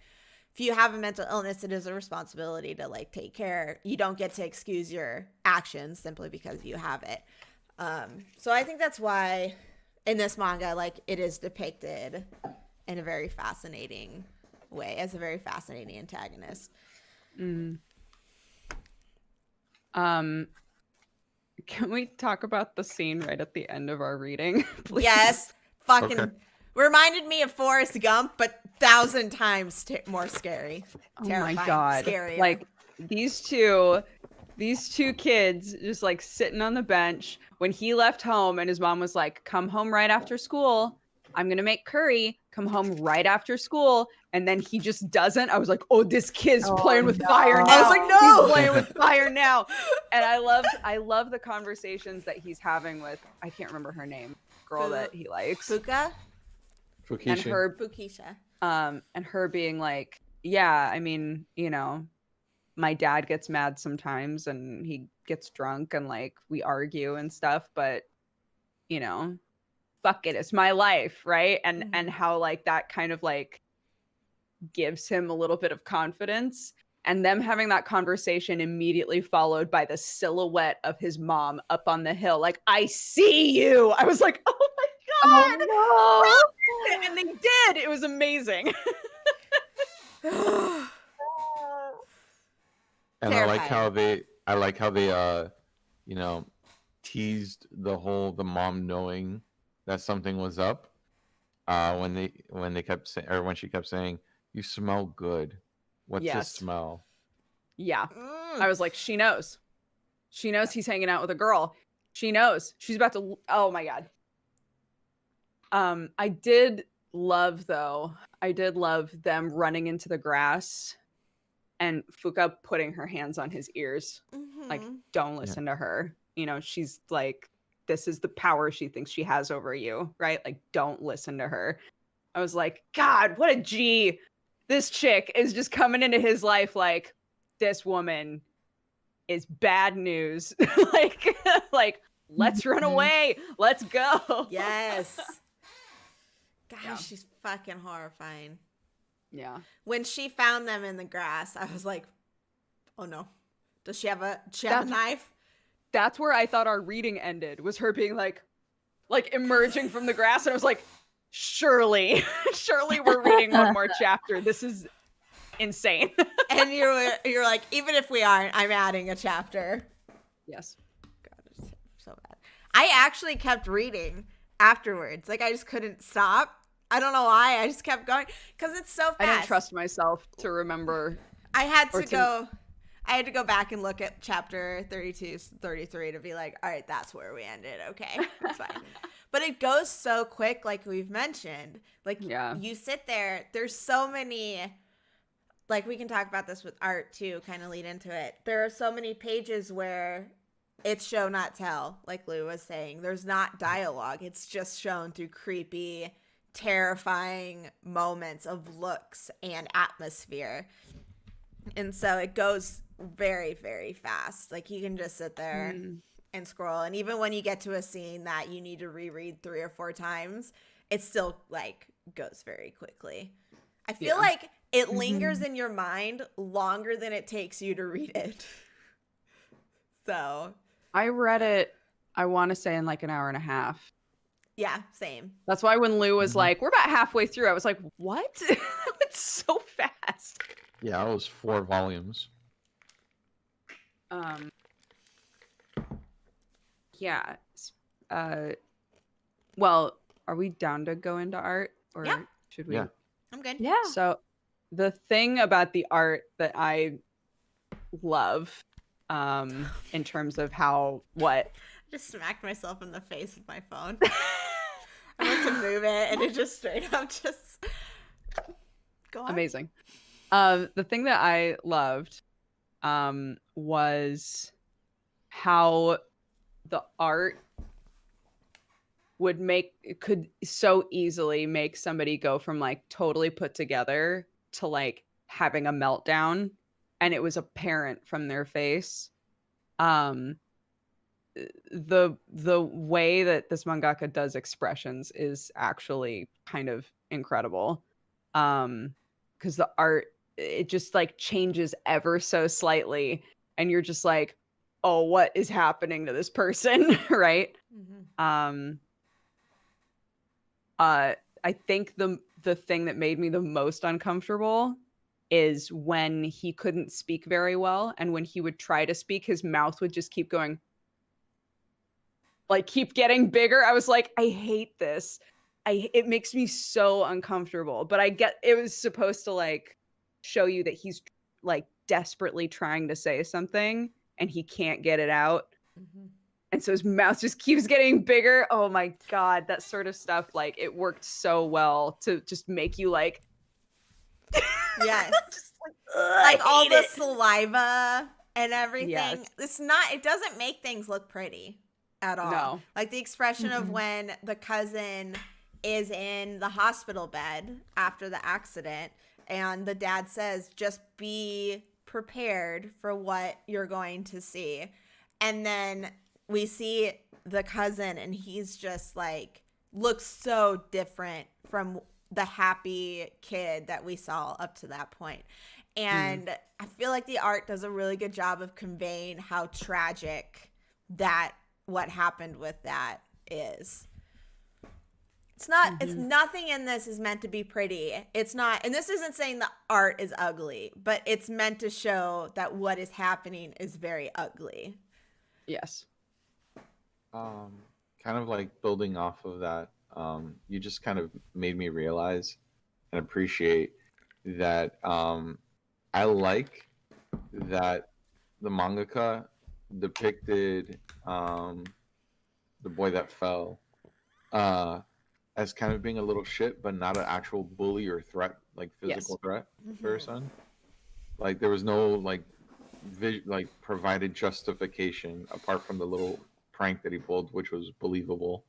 Speaker 1: if you have a mental illness, it is a responsibility to like take care. You don't get to excuse your actions simply because you have it. So I think that's why in this manga, like, it is depicted in a very fascinating way as a very fascinating antagonist.
Speaker 2: Can we talk about the scene right at the end of our reading, please?
Speaker 1: Yes, fucking reminded me of Forrest Gump, but 1,000 times more scary. Terrifying.
Speaker 2: Oh my god!
Speaker 1: Scarier.
Speaker 2: Like these two kids just like sitting on the bench when he left home, and his mom was like, "Come home right after school. I'm gonna make curry. Come home right after school." And then he just doesn't. I was like, "Oh, this kid's playing with fire now."
Speaker 1: I was like, "No,
Speaker 2: he's playing with fire now." And I love the conversations that he's having with, I can't remember her name, girl that he likes,
Speaker 1: Fukisha.
Speaker 2: And her being like, "Yeah, I mean, you know, my dad gets mad sometimes, and he gets drunk, and like we argue and stuff, but you know, fuck it, it's my life, right?" And how like that kind of like gives him a little bit of confidence, and them having that conversation immediately followed by the silhouette of his mom up on the hill, like, "I see you." I was like, "Oh my god!"
Speaker 4: Oh, no.
Speaker 2: And they did. It was amazing.
Speaker 3: And I like how they you know, teased the mom knowing that something was up. When they kept saying, or when she kept saying, "You smell good. What's this smell?"
Speaker 2: Yeah. I was like, she knows. She knows he's hanging out with a girl. She knows. She's about to, oh my god. I did love them running into the grass and Fuka putting her hands on his ears. Like, don't listen to her. You know, she's like, this is the power she thinks she has over you, right? Like, don't listen to her. I was like, God, what a G. This chick is just coming into his life like, this woman is bad news. like, let's run away. Let's go.
Speaker 1: Yes. Gosh, she's fucking horrifying.
Speaker 2: Yeah.
Speaker 1: When she found them in the grass, I was like, oh no. Does she have a knife?
Speaker 2: That's where I thought our reading ended, was her being like emerging from the grass. And I was like, surely we're reading one more chapter. This is insane.
Speaker 1: And you're like, even if we aren't, I'm adding a chapter.
Speaker 2: Yes.
Speaker 1: God, it's so bad. I actually kept reading afterwards. Like, I just couldn't stop. I don't know why. I just kept going because it's so fast.
Speaker 2: I didn't trust myself to remember.
Speaker 1: I had to go back and look at chapter 32, 33 to be like, all right, that's where we ended. Okay, that's fine. But it goes so quick, like we've mentioned. Like, you sit there. There's so many. Like, we can talk about this with art too, kind of lead into it. There are so many pages where it's show not tell, like Lou was saying. There's not dialogue. It's just shown through creepy, terrifying moments of looks and atmosphere. And so it goes very, very fast. Like, you can just sit there and scroll. And even when you get to a scene that you need to reread 3 or 4 times, it still, like, goes very quickly. I feel like it lingers in your mind longer than it takes you to read it. So
Speaker 2: I read it, I want to say, in like an hour and a half.
Speaker 1: Yeah, same.
Speaker 2: That's why when Lou was like, we're about halfway through, I was like, what? It's so fast.
Speaker 3: Yeah, it was 4 volumes.
Speaker 2: Yeah. Well, are we down to go into art, or should we?
Speaker 3: Yeah.
Speaker 1: I'm good.
Speaker 4: Yeah.
Speaker 2: So the thing about the art that I love, in terms of how, what?
Speaker 1: I just smacked myself in the face with my phone. I went to move it, and it just straight up just go on.
Speaker 2: Amazing. The thing that I loved was how the art could so easily make somebody go from like totally put together to like having a meltdown, and it was apparent from their face. The way that this mangaka does expressions is actually kind of incredible. Because the art, it just like changes ever so slightly, and you're just like, oh, what is happening to this person? Right? I think the thing that made me the most uncomfortable is when he couldn't speak very well, and when he would try to speak, his mouth would just keep going, like keep getting bigger. I was like, I hate this. It makes me so uncomfortable. But I get it was supposed to like show you that he's like desperately trying to say something and he can't get it out. And so his mouth just keeps getting bigger. Oh my God, that sort of stuff, like it worked so well to just make you like
Speaker 1: Yes.
Speaker 2: just
Speaker 1: like all the saliva and everything.
Speaker 2: Yes.
Speaker 1: It doesn't make things look pretty at all.
Speaker 2: No.
Speaker 1: Like the expression of when the cousin is in the hospital bed after the accident and the dad says, just be prepared for what you're going to see. And then we see the cousin and he's just like, looks so different from the happy kid that we saw up to that point. And I feel like the art does a really good job of conveying how tragic that what happened with that is. It's not it's nothing in this is meant to be pretty. It's not, and this isn't saying the art is ugly, but it's meant to show that what is happening is very ugly.
Speaker 2: Yes.
Speaker 3: Kind of like building off of that, you just kind of made me realize and appreciate that I like that the mangaka depicted the boy that fell as kind of being a little shit, but not an actual bully or threat, like physical threat to her son. Like there was no like provided justification apart from the little prank that he pulled, which was believable.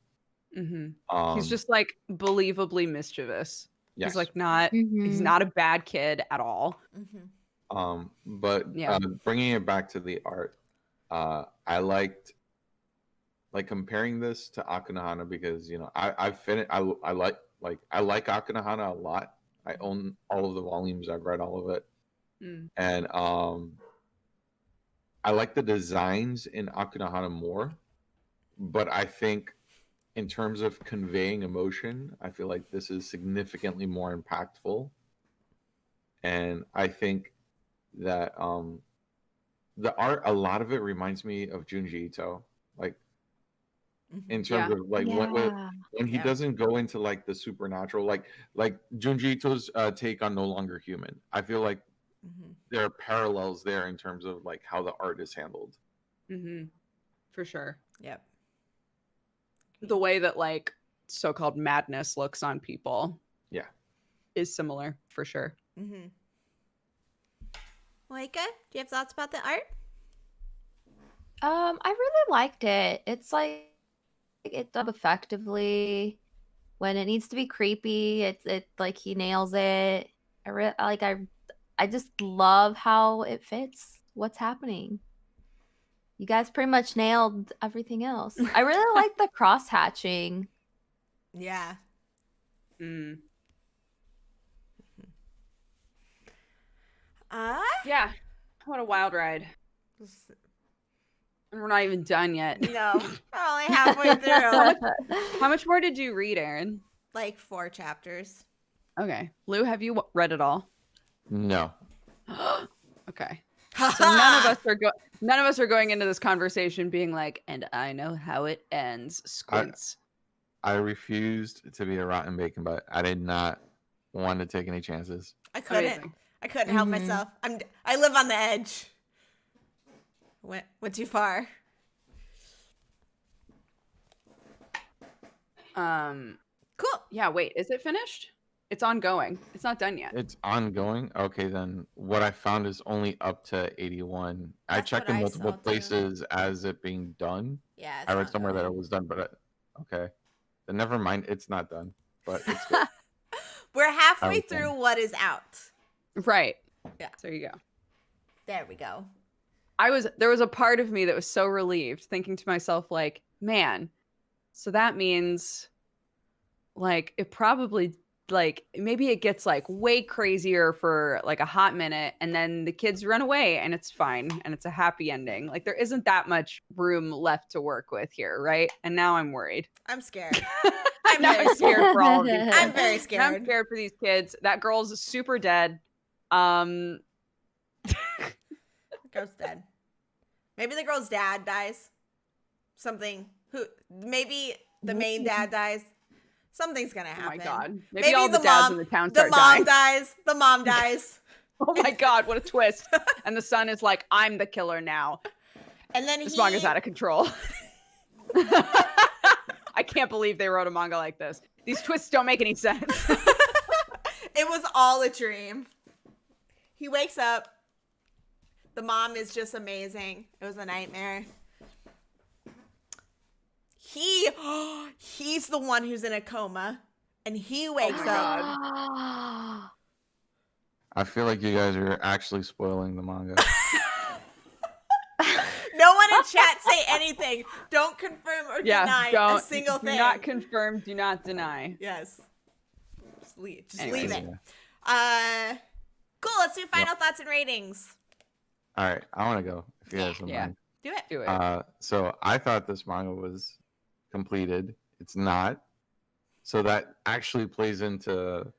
Speaker 2: He's just like believably mischievous.
Speaker 3: Yes.
Speaker 2: He's like he's not a bad kid at all.
Speaker 3: But bringing it back to the art, I liked like comparing this to Akunohana because I like Akunohana a lot. I own all of the volumes. I've read all of it, and I like the designs in Akunohana more. But I think in terms of conveying emotion, I feel like this is significantly more impactful. And I think that the art, a lot of it reminds me of Junji Ito, like in terms of like when he doesn't go into like the supernatural, like Junji Ito's take on No Longer Human. I feel like there are parallels there in terms of like how the art is handled.
Speaker 2: For sure.
Speaker 1: Yep.
Speaker 2: The way that like so-called madness looks on people is similar for sure.
Speaker 1: Moeka, do you have thoughts about the art?
Speaker 4: I really liked it. It's like it's done effectively. When it needs to be creepy, it like he nails it. I just love how it fits what's happening. You guys pretty much nailed everything else. I really like the cross hatching.
Speaker 1: Yeah.
Speaker 2: Yeah. What a wild ride. And we're not even done yet.
Speaker 1: No, we're only halfway through.
Speaker 2: How much more did you read, Erin?
Speaker 1: Like 4 chapters.
Speaker 2: Okay. Lou, have you read it all?
Speaker 3: No.
Speaker 2: Okay. So none of us are going into this conversation being like, and I know how it ends. Squints.
Speaker 3: I refused to be a rotten bacon, but I did not want to take any chances.
Speaker 1: I couldn't.
Speaker 2: Amazing.
Speaker 1: I couldn't help myself. I live on the edge. Went too far. Cool.
Speaker 2: Yeah, wait, is it finished? It's ongoing. It's not done yet.
Speaker 3: It's ongoing. Okay, then what I found is only up to 81. I
Speaker 1: That's
Speaker 3: checked
Speaker 1: what
Speaker 3: in
Speaker 1: I
Speaker 3: multiple
Speaker 1: saw, too.
Speaker 3: places as it being done.
Speaker 1: Yeah, it's
Speaker 3: I read somewhere that it
Speaker 1: ongoing.
Speaker 3: was done, but okay. Then never mind. It's not done, but it's good.
Speaker 1: We're halfway
Speaker 3: was
Speaker 1: through
Speaker 3: done.
Speaker 1: what is out.
Speaker 2: Right.
Speaker 1: Yeah.
Speaker 2: There you go.
Speaker 1: There we go.
Speaker 2: There was a part of me that was so relieved, thinking to myself, like, man, so that means like it probably like maybe it gets like way crazier for like a hot minute and then the kids run away and it's fine and it's a happy ending. Like there isn't that much room left to work with here, right? And now I'm worried.
Speaker 1: I'm scared.
Speaker 2: Now I'm scared for all of these.
Speaker 1: I'm very
Speaker 2: Now
Speaker 1: scared.
Speaker 2: I'm scared for these kids. That girl's super dead.
Speaker 1: The girl's dead. Maybe the girl's dad dies. Maybe the main dad dies. Something's gonna happen.
Speaker 2: Oh my god. Maybe all the dads in the town
Speaker 1: The
Speaker 2: start
Speaker 1: mom
Speaker 2: dying.
Speaker 1: dies. The mom dies.
Speaker 2: Oh my god, what a twist. And the son is like, I'm the killer now.
Speaker 1: And then
Speaker 2: This manga's out of control. I can't believe they wrote a manga like this. These twists don't make any sense.
Speaker 1: It was all a dream. He wakes up. The mom is just amazing. It was a nightmare. He's the one who's in a coma, and he wakes up.
Speaker 3: I feel like you guys are actually spoiling the manga.
Speaker 1: No one in chat say anything. Don't confirm or deny a single thing.
Speaker 2: Do not confirm, do not deny.
Speaker 1: Yes. Just leave
Speaker 2: Anyways.
Speaker 1: it. Cool, let's do final thoughts and ratings.
Speaker 3: All right, I want to go. If you guys don't mind.
Speaker 1: Do it.
Speaker 2: Do it.
Speaker 3: So I thought this manga was completed. It's not. So that actually plays into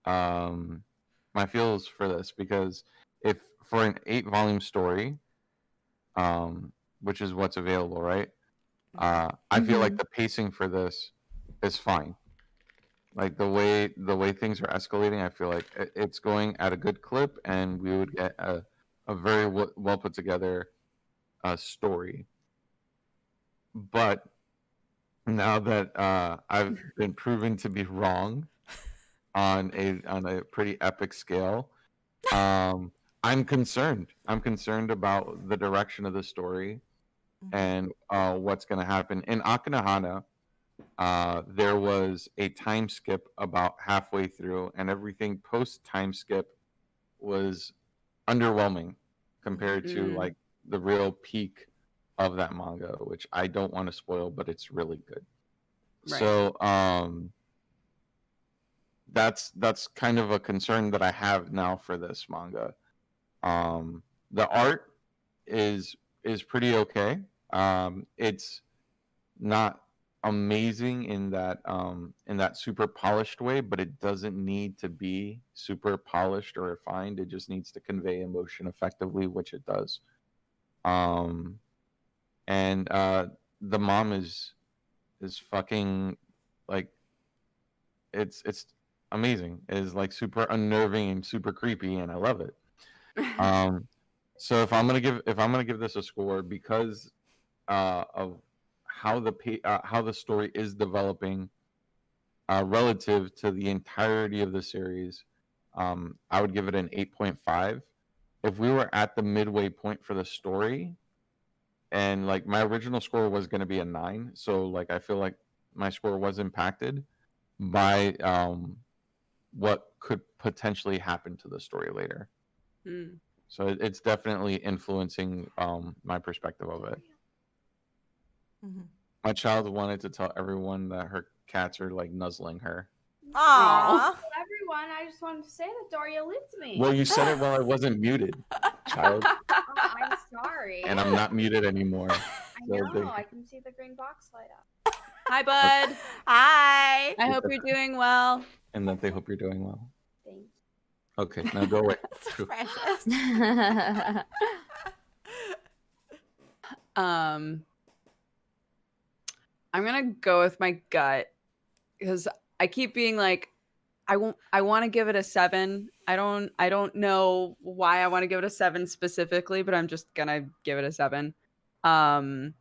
Speaker 3: my feels for this, because if for an 8-volume story, which is what's available, right? I feel like the pacing for this is fine. Like the way things are escalating, I feel like it's going at a good clip, and we would get a very well put together story. But now that I've been proven to be wrong on a pretty epic scale, I'm concerned. I'm concerned about the direction of the story and what's going to happen. In Akanohana, there was a time skip about halfway through, and everything post time skip was underwhelming compared to like the real peak of that manga, which I don't want to spoil, but it's really good. Right. So that's kind of a concern that I have now for this manga. The art is pretty okay. It's not amazing in that super polished way, but it doesn't need to be super polished or refined. It just needs to convey emotion effectively, which it does. And the mom is fucking like it's amazing. It is like super unnerving and super creepy, and I love it. So if I'm gonna give this a score, because of how the story is developing relative to the entirety of the series, I would give it an 8.5. If we were at the midway point for the story, and like my original score was going to be a 9, so like I feel like my score was impacted by what could potentially happen to the story later. So it's definitely influencing my perspective of it. My child wanted to tell everyone that her cats are like nuzzling her.
Speaker 1: Aww.
Speaker 5: Everyone, I just wanted to say that Daria lives me.
Speaker 3: Well, you said it while I wasn't muted, child.
Speaker 5: I'm sorry.
Speaker 3: And I'm not muted anymore.
Speaker 5: I know. I can see the green box light up.
Speaker 2: Hi, bud.
Speaker 1: Hi.
Speaker 2: I hope you're doing well.
Speaker 3: And that they hope you're doing well.
Speaker 5: Thanks.
Speaker 3: Okay, now go away.
Speaker 1: So precious.
Speaker 2: I'm gonna go with my gut, because I keep being like, I want to give it a 7. I don't know why I want to give it a 7 specifically, but I'm just gonna give it a 7. I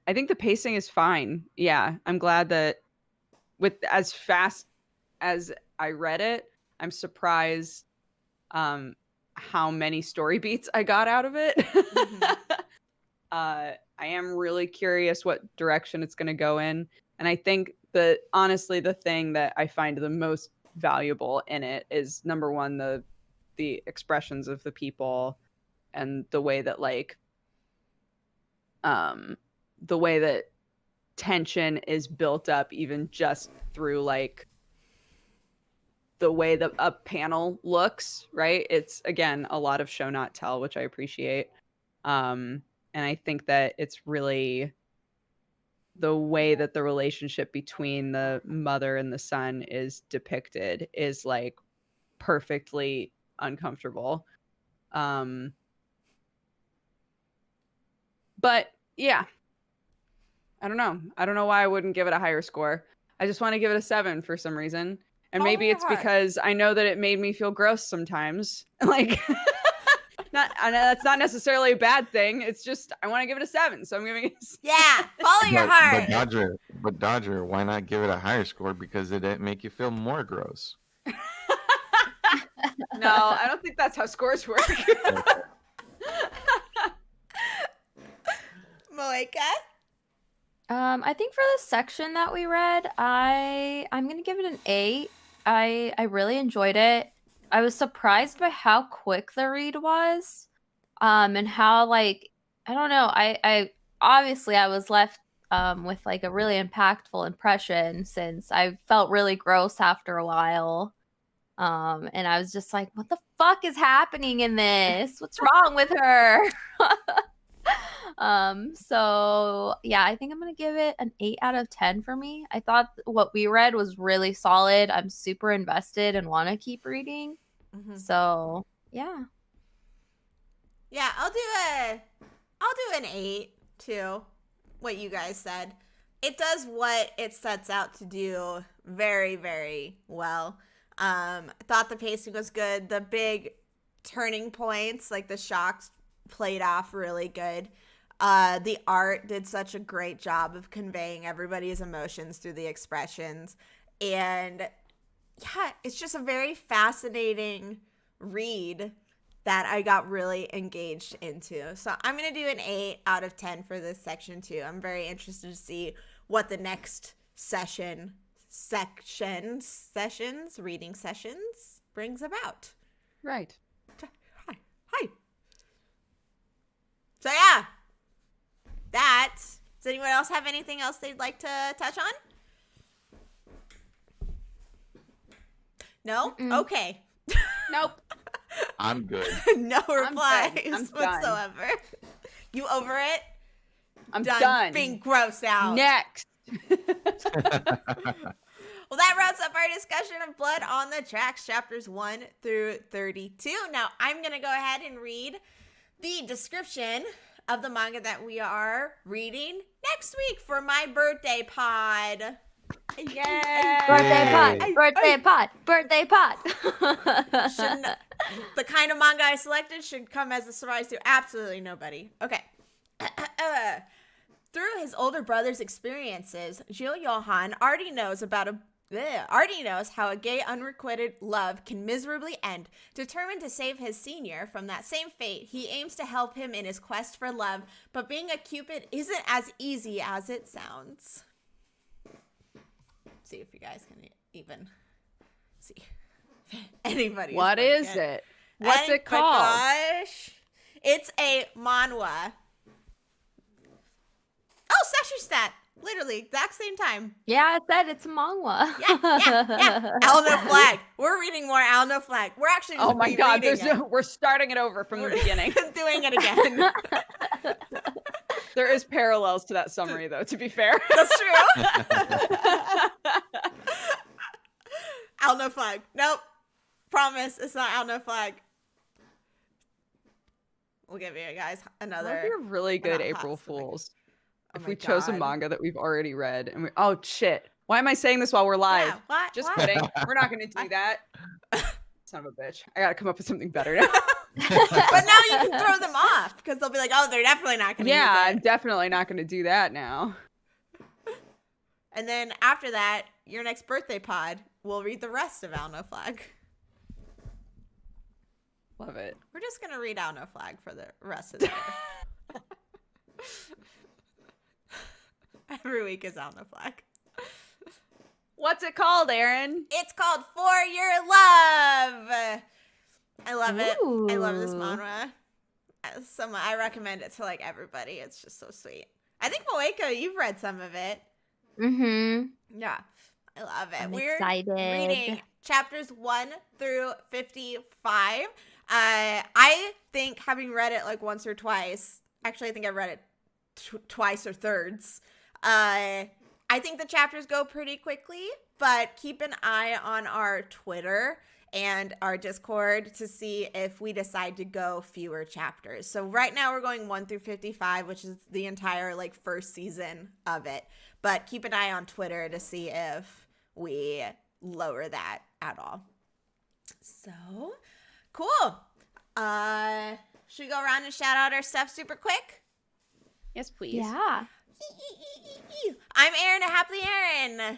Speaker 2: think the pacing is fine. Yeah, I'm glad that with as fast as I read it, I'm surprised how many story beats I got out of it. I am really curious what direction it's going to go in. And I think that honestly, the thing that I find the most valuable in it is, number one, the expressions of the people and the way that the way that tension is built up even just through like the way that a panel looks, right? It's again a lot of show not tell, which I appreciate. And I think that it's really the way that the relationship between the mother and the son is depicted is like perfectly uncomfortable. But yeah, I don't know why I wouldn't give it a higher score. I just want to give it a 7 for some reason. And maybe it's because I know that it made me feel gross sometimes. Like, I know that's not necessarily a bad thing. It's just I want to give it a 7, so I'm giving it.
Speaker 1: Yeah, follow your heart.
Speaker 3: But Dodger, why not give it a higher score because it didn't make you feel more gross?
Speaker 2: No, I don't think that's how scores work.
Speaker 1: Moeka?
Speaker 4: I think for the section that we read, I'm gonna give it an 8. I really enjoyed it. I was surprised by how quick the read was, and how like I don't know. I obviously I was left with like a really impactful impression since I felt really gross after a while. And I was just like, what the fuck is happening in this? What's wrong with her? So yeah, I think I'm gonna give it an 8 out of 10 for me. I thought what we read was really solid. I'm super invested and want to keep reading. So yeah.
Speaker 1: I'll do an 8 too. What you guys said, it does what it sets out to do very, very well. I thought the pacing was good. The big turning points, like the shocks, played off really good. The art did such a great job of conveying everybody's emotions through the expressions. And yeah, it's just a very fascinating read that I got really engaged into. So I'm going to do an 8 out of 10 for this section too. I'm very interested to see what the next reading sessions brings about.
Speaker 2: Right.
Speaker 1: Hi. So yeah, does anyone else have anything else they'd like to touch on? No?
Speaker 4: Mm-mm.
Speaker 1: Okay.
Speaker 2: Nope.
Speaker 3: I'm good.
Speaker 1: No replies
Speaker 2: I'm
Speaker 1: whatsoever. You over it?
Speaker 2: I'm done.
Speaker 1: Being grossed out.
Speaker 2: Next.
Speaker 1: Well, that wraps up our discussion of Blood on the Tracks, chapters 1 through 32. Now, I'm going to go ahead and read the description of the manga that we are reading next week for my birthday pod.
Speaker 2: Yay!
Speaker 4: Birthday pod.
Speaker 1: The kind of manga I selected should come as a surprise to absolutely nobody. Okay. Through his older brother's experiences, Gil Johan already knows how a gay unrequited love can miserably end. Determined to save his senior from that same fate, he aims to help him in his quest for love, but being a Cupid isn't as easy as it sounds. See if you guys can even see anybody.
Speaker 2: What is it? What's it called?
Speaker 1: Gosh, it's a manhwa. Oh, Session literally exact same time.
Speaker 4: Yeah, I said it's a manhwa.
Speaker 1: Yeah. Alno Flag. We're reading more Alno Flag. We're actually just
Speaker 2: my God, we're starting it over from the beginning.
Speaker 1: Doing it again.
Speaker 2: There is parallels to that summary, though, to be fair.
Speaker 1: That's true. Alno Flag. Nope. Promise, it's not Alno Flag. We'll give you guys another.
Speaker 2: That would be a really good April Fool's. If we chose a manga that we've already read, and oh shit, why am I saying this while we're live?
Speaker 1: Yeah, what?
Speaker 2: Just kidding. We're not going to do that. Son of a bitch. I got to come up with something better now.
Speaker 1: But now you can throw them off because they'll be like, oh, they're definitely not going to use it.
Speaker 2: I'm definitely not going to do that now.
Speaker 1: And then after that, your next birthday pod, we'll read the rest of Owl No Flag.
Speaker 2: Love it.
Speaker 1: We're just going to read Owl No Flag for the rest of the year. Every week is Owl No Flag.
Speaker 2: What's it called, Erin?
Speaker 1: It's called For Your Love. I love it. I love this
Speaker 4: Ooh.
Speaker 1: manhwa. I recommend it to like everybody. It's just so sweet. I think Moeka, you've read some of it.
Speaker 4: Mm-hmm.
Speaker 1: Yeah, I love it.
Speaker 4: I'm
Speaker 1: We're
Speaker 4: excited.
Speaker 1: reading chapters 1 through 55. I think, having read it like once or twice, actually I think I read it twice or thirds. I think the chapters go pretty quickly, but keep an eye on our Twitter and our Discord to see if we decide to go fewer chapters. So right now we're going 1 through 55, which is the entire like first season of it. But keep an eye on Twitter to see if we lower that at all. So cool. Should we go around and shout out our stuff super quick?
Speaker 2: Yes, please.
Speaker 4: Yeah.
Speaker 1: I'm Erin, a Happily Erin.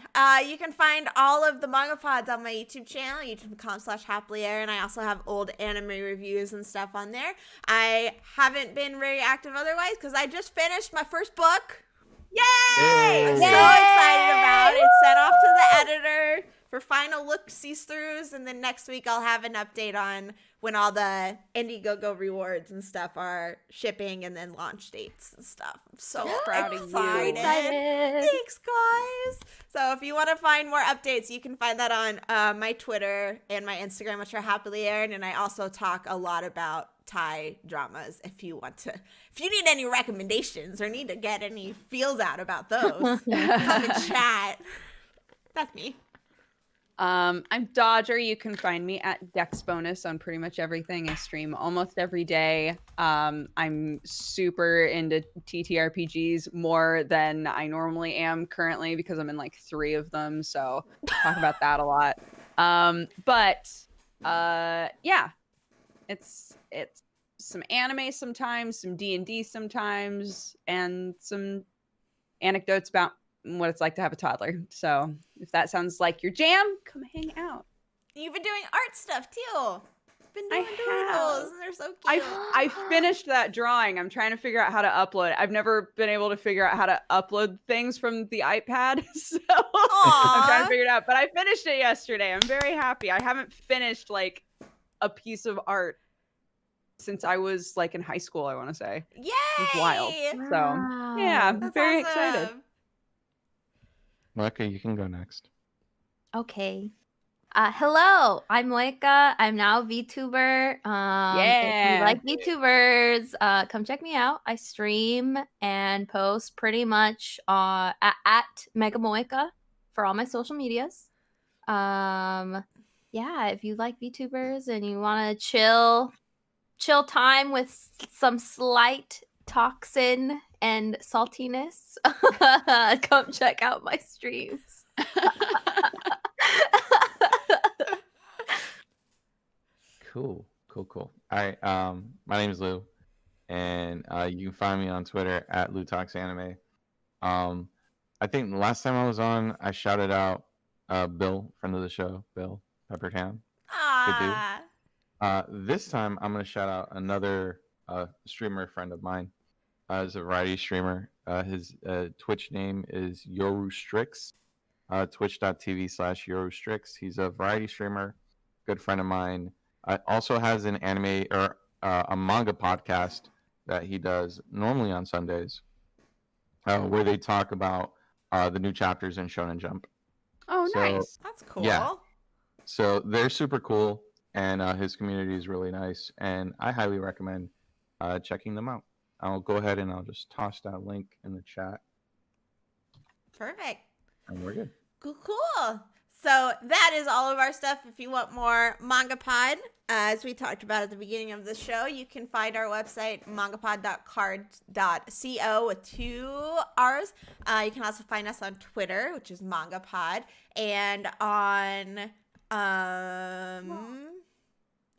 Speaker 1: You can find all of the MangaPods on my YouTube channel, youtube.com/happilyerin. I also have old anime reviews and stuff on there. I haven't been very active otherwise because I just finished my first book. Yay! I'm so excited about it. It's sent off to the editor for final look-see-throughs, and then next week I'll have an update on when all the Indiegogo rewards and stuff are shipping and then launch dates and stuff. I'm so
Speaker 2: proud of you.
Speaker 1: excited. Thanks, guys. So if you want to find more updates, you can find that on my Twitter and my Instagram, which are Happily Erin, and I also talk a lot about Thai dramas if you need any recommendations or need to get any feels out about those, come and chat. That's me.
Speaker 2: I'm Dodger. You can find me at Dex Bonus on pretty much everything. I stream almost every day. I'm super into TTRPGs more than I normally am currently because I'm in like 3 of them. So talk about that a lot. Yeah, it's some anime sometimes, some D&D sometimes, and some anecdotes about what it's like to have a toddler. So if that sounds like your jam, come hang out.
Speaker 1: You've been doing art stuff too. Been doing
Speaker 2: I
Speaker 1: doodles, and they're so cute.
Speaker 2: I finished that drawing. I'm trying to figure out how to upload it. I've never been able to figure out how to upload things from the iPad, so I'm trying to figure it out. But I finished it yesterday. I'm very happy. I haven't finished like a piece of art since I was like in high school, I want to say.
Speaker 1: Yay!
Speaker 2: It's wild. So yeah, I'm
Speaker 1: That's
Speaker 2: very
Speaker 1: awesome.
Speaker 2: excited.
Speaker 3: Moeka, you can go next.
Speaker 4: Okay. Hello, I'm Moeka. I'm now a VTuber. If you like VTubers, come check me out. I stream and post pretty much at Mega Moeka for all my social medias. Yeah, if you like VTubers and you want to chill time with some slight toxin and saltiness, come check out my streams.
Speaker 3: Cool. All right. My name is Lou, and you can find me on Twitter at LouTalksAnime. I think the last time I was on, I shouted out Bill, friend of the show, Bill Peppertown.
Speaker 1: Ah.
Speaker 3: This time I'm gonna shout out another streamer friend of mine. He's a variety streamer. His Twitch name is YoruStrix. Twitch.tv/YoruStrix. He's a variety streamer, good friend of mine. Also has an anime or a manga podcast that he does normally on Sundays, where they talk about the new chapters in Shonen Jump.
Speaker 2: Oh, nice.
Speaker 1: That's cool.
Speaker 3: Yeah. So they're super cool, and his community is really nice, and I highly recommend checking them out. I'll go ahead and I'll just toss that link in the chat.
Speaker 1: Perfect.
Speaker 3: And we're good.
Speaker 1: Cool. So that is all of our stuff. If you want more MangaPod, as we talked about at the beginning of the show, you can find our website, mangapod.card.co with 2 R's. You can also find us on Twitter, which is MangaPod, and on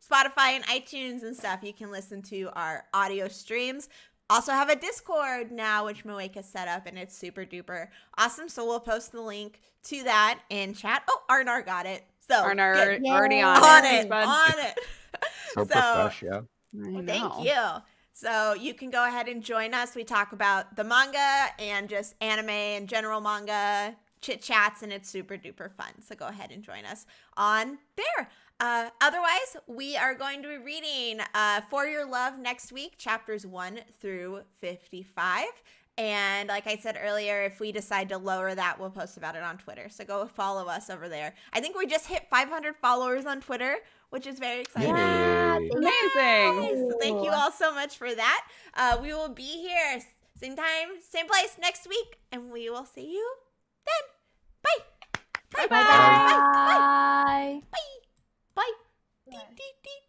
Speaker 1: Spotify and iTunes and stuff. You can listen to our audio streams. also have a Discord now, which Moeka set up, and it's super duper awesome. So we'll post the link to that in chat. Oh, Arnar got it. So
Speaker 2: Arnar
Speaker 1: good.
Speaker 2: already
Speaker 1: on
Speaker 2: on
Speaker 1: it,
Speaker 2: bud.
Speaker 1: on it.
Speaker 3: So professional.
Speaker 2: I know.
Speaker 1: Thank you. So you can go ahead and join us. We talk about the manga and just anime and general manga chit chats, and it's super duper fun. So go ahead and join us on there. Otherwise, we are going to be reading For Your Love next week, chapters 1 through 55. And like I said earlier, if we decide to lower that, we'll post about it on Twitter. So go follow us over there. I think we just hit 500 followers on Twitter, which is very exciting.
Speaker 4: Yeah,
Speaker 3: Yay.
Speaker 2: Amazing.
Speaker 1: So thank you all so much for that. We will be here same time, same place next week, and we will see you then. Bye. Bye.
Speaker 4: Bye.
Speaker 1: Bye. Bye. Bye. Dee, dee, dee.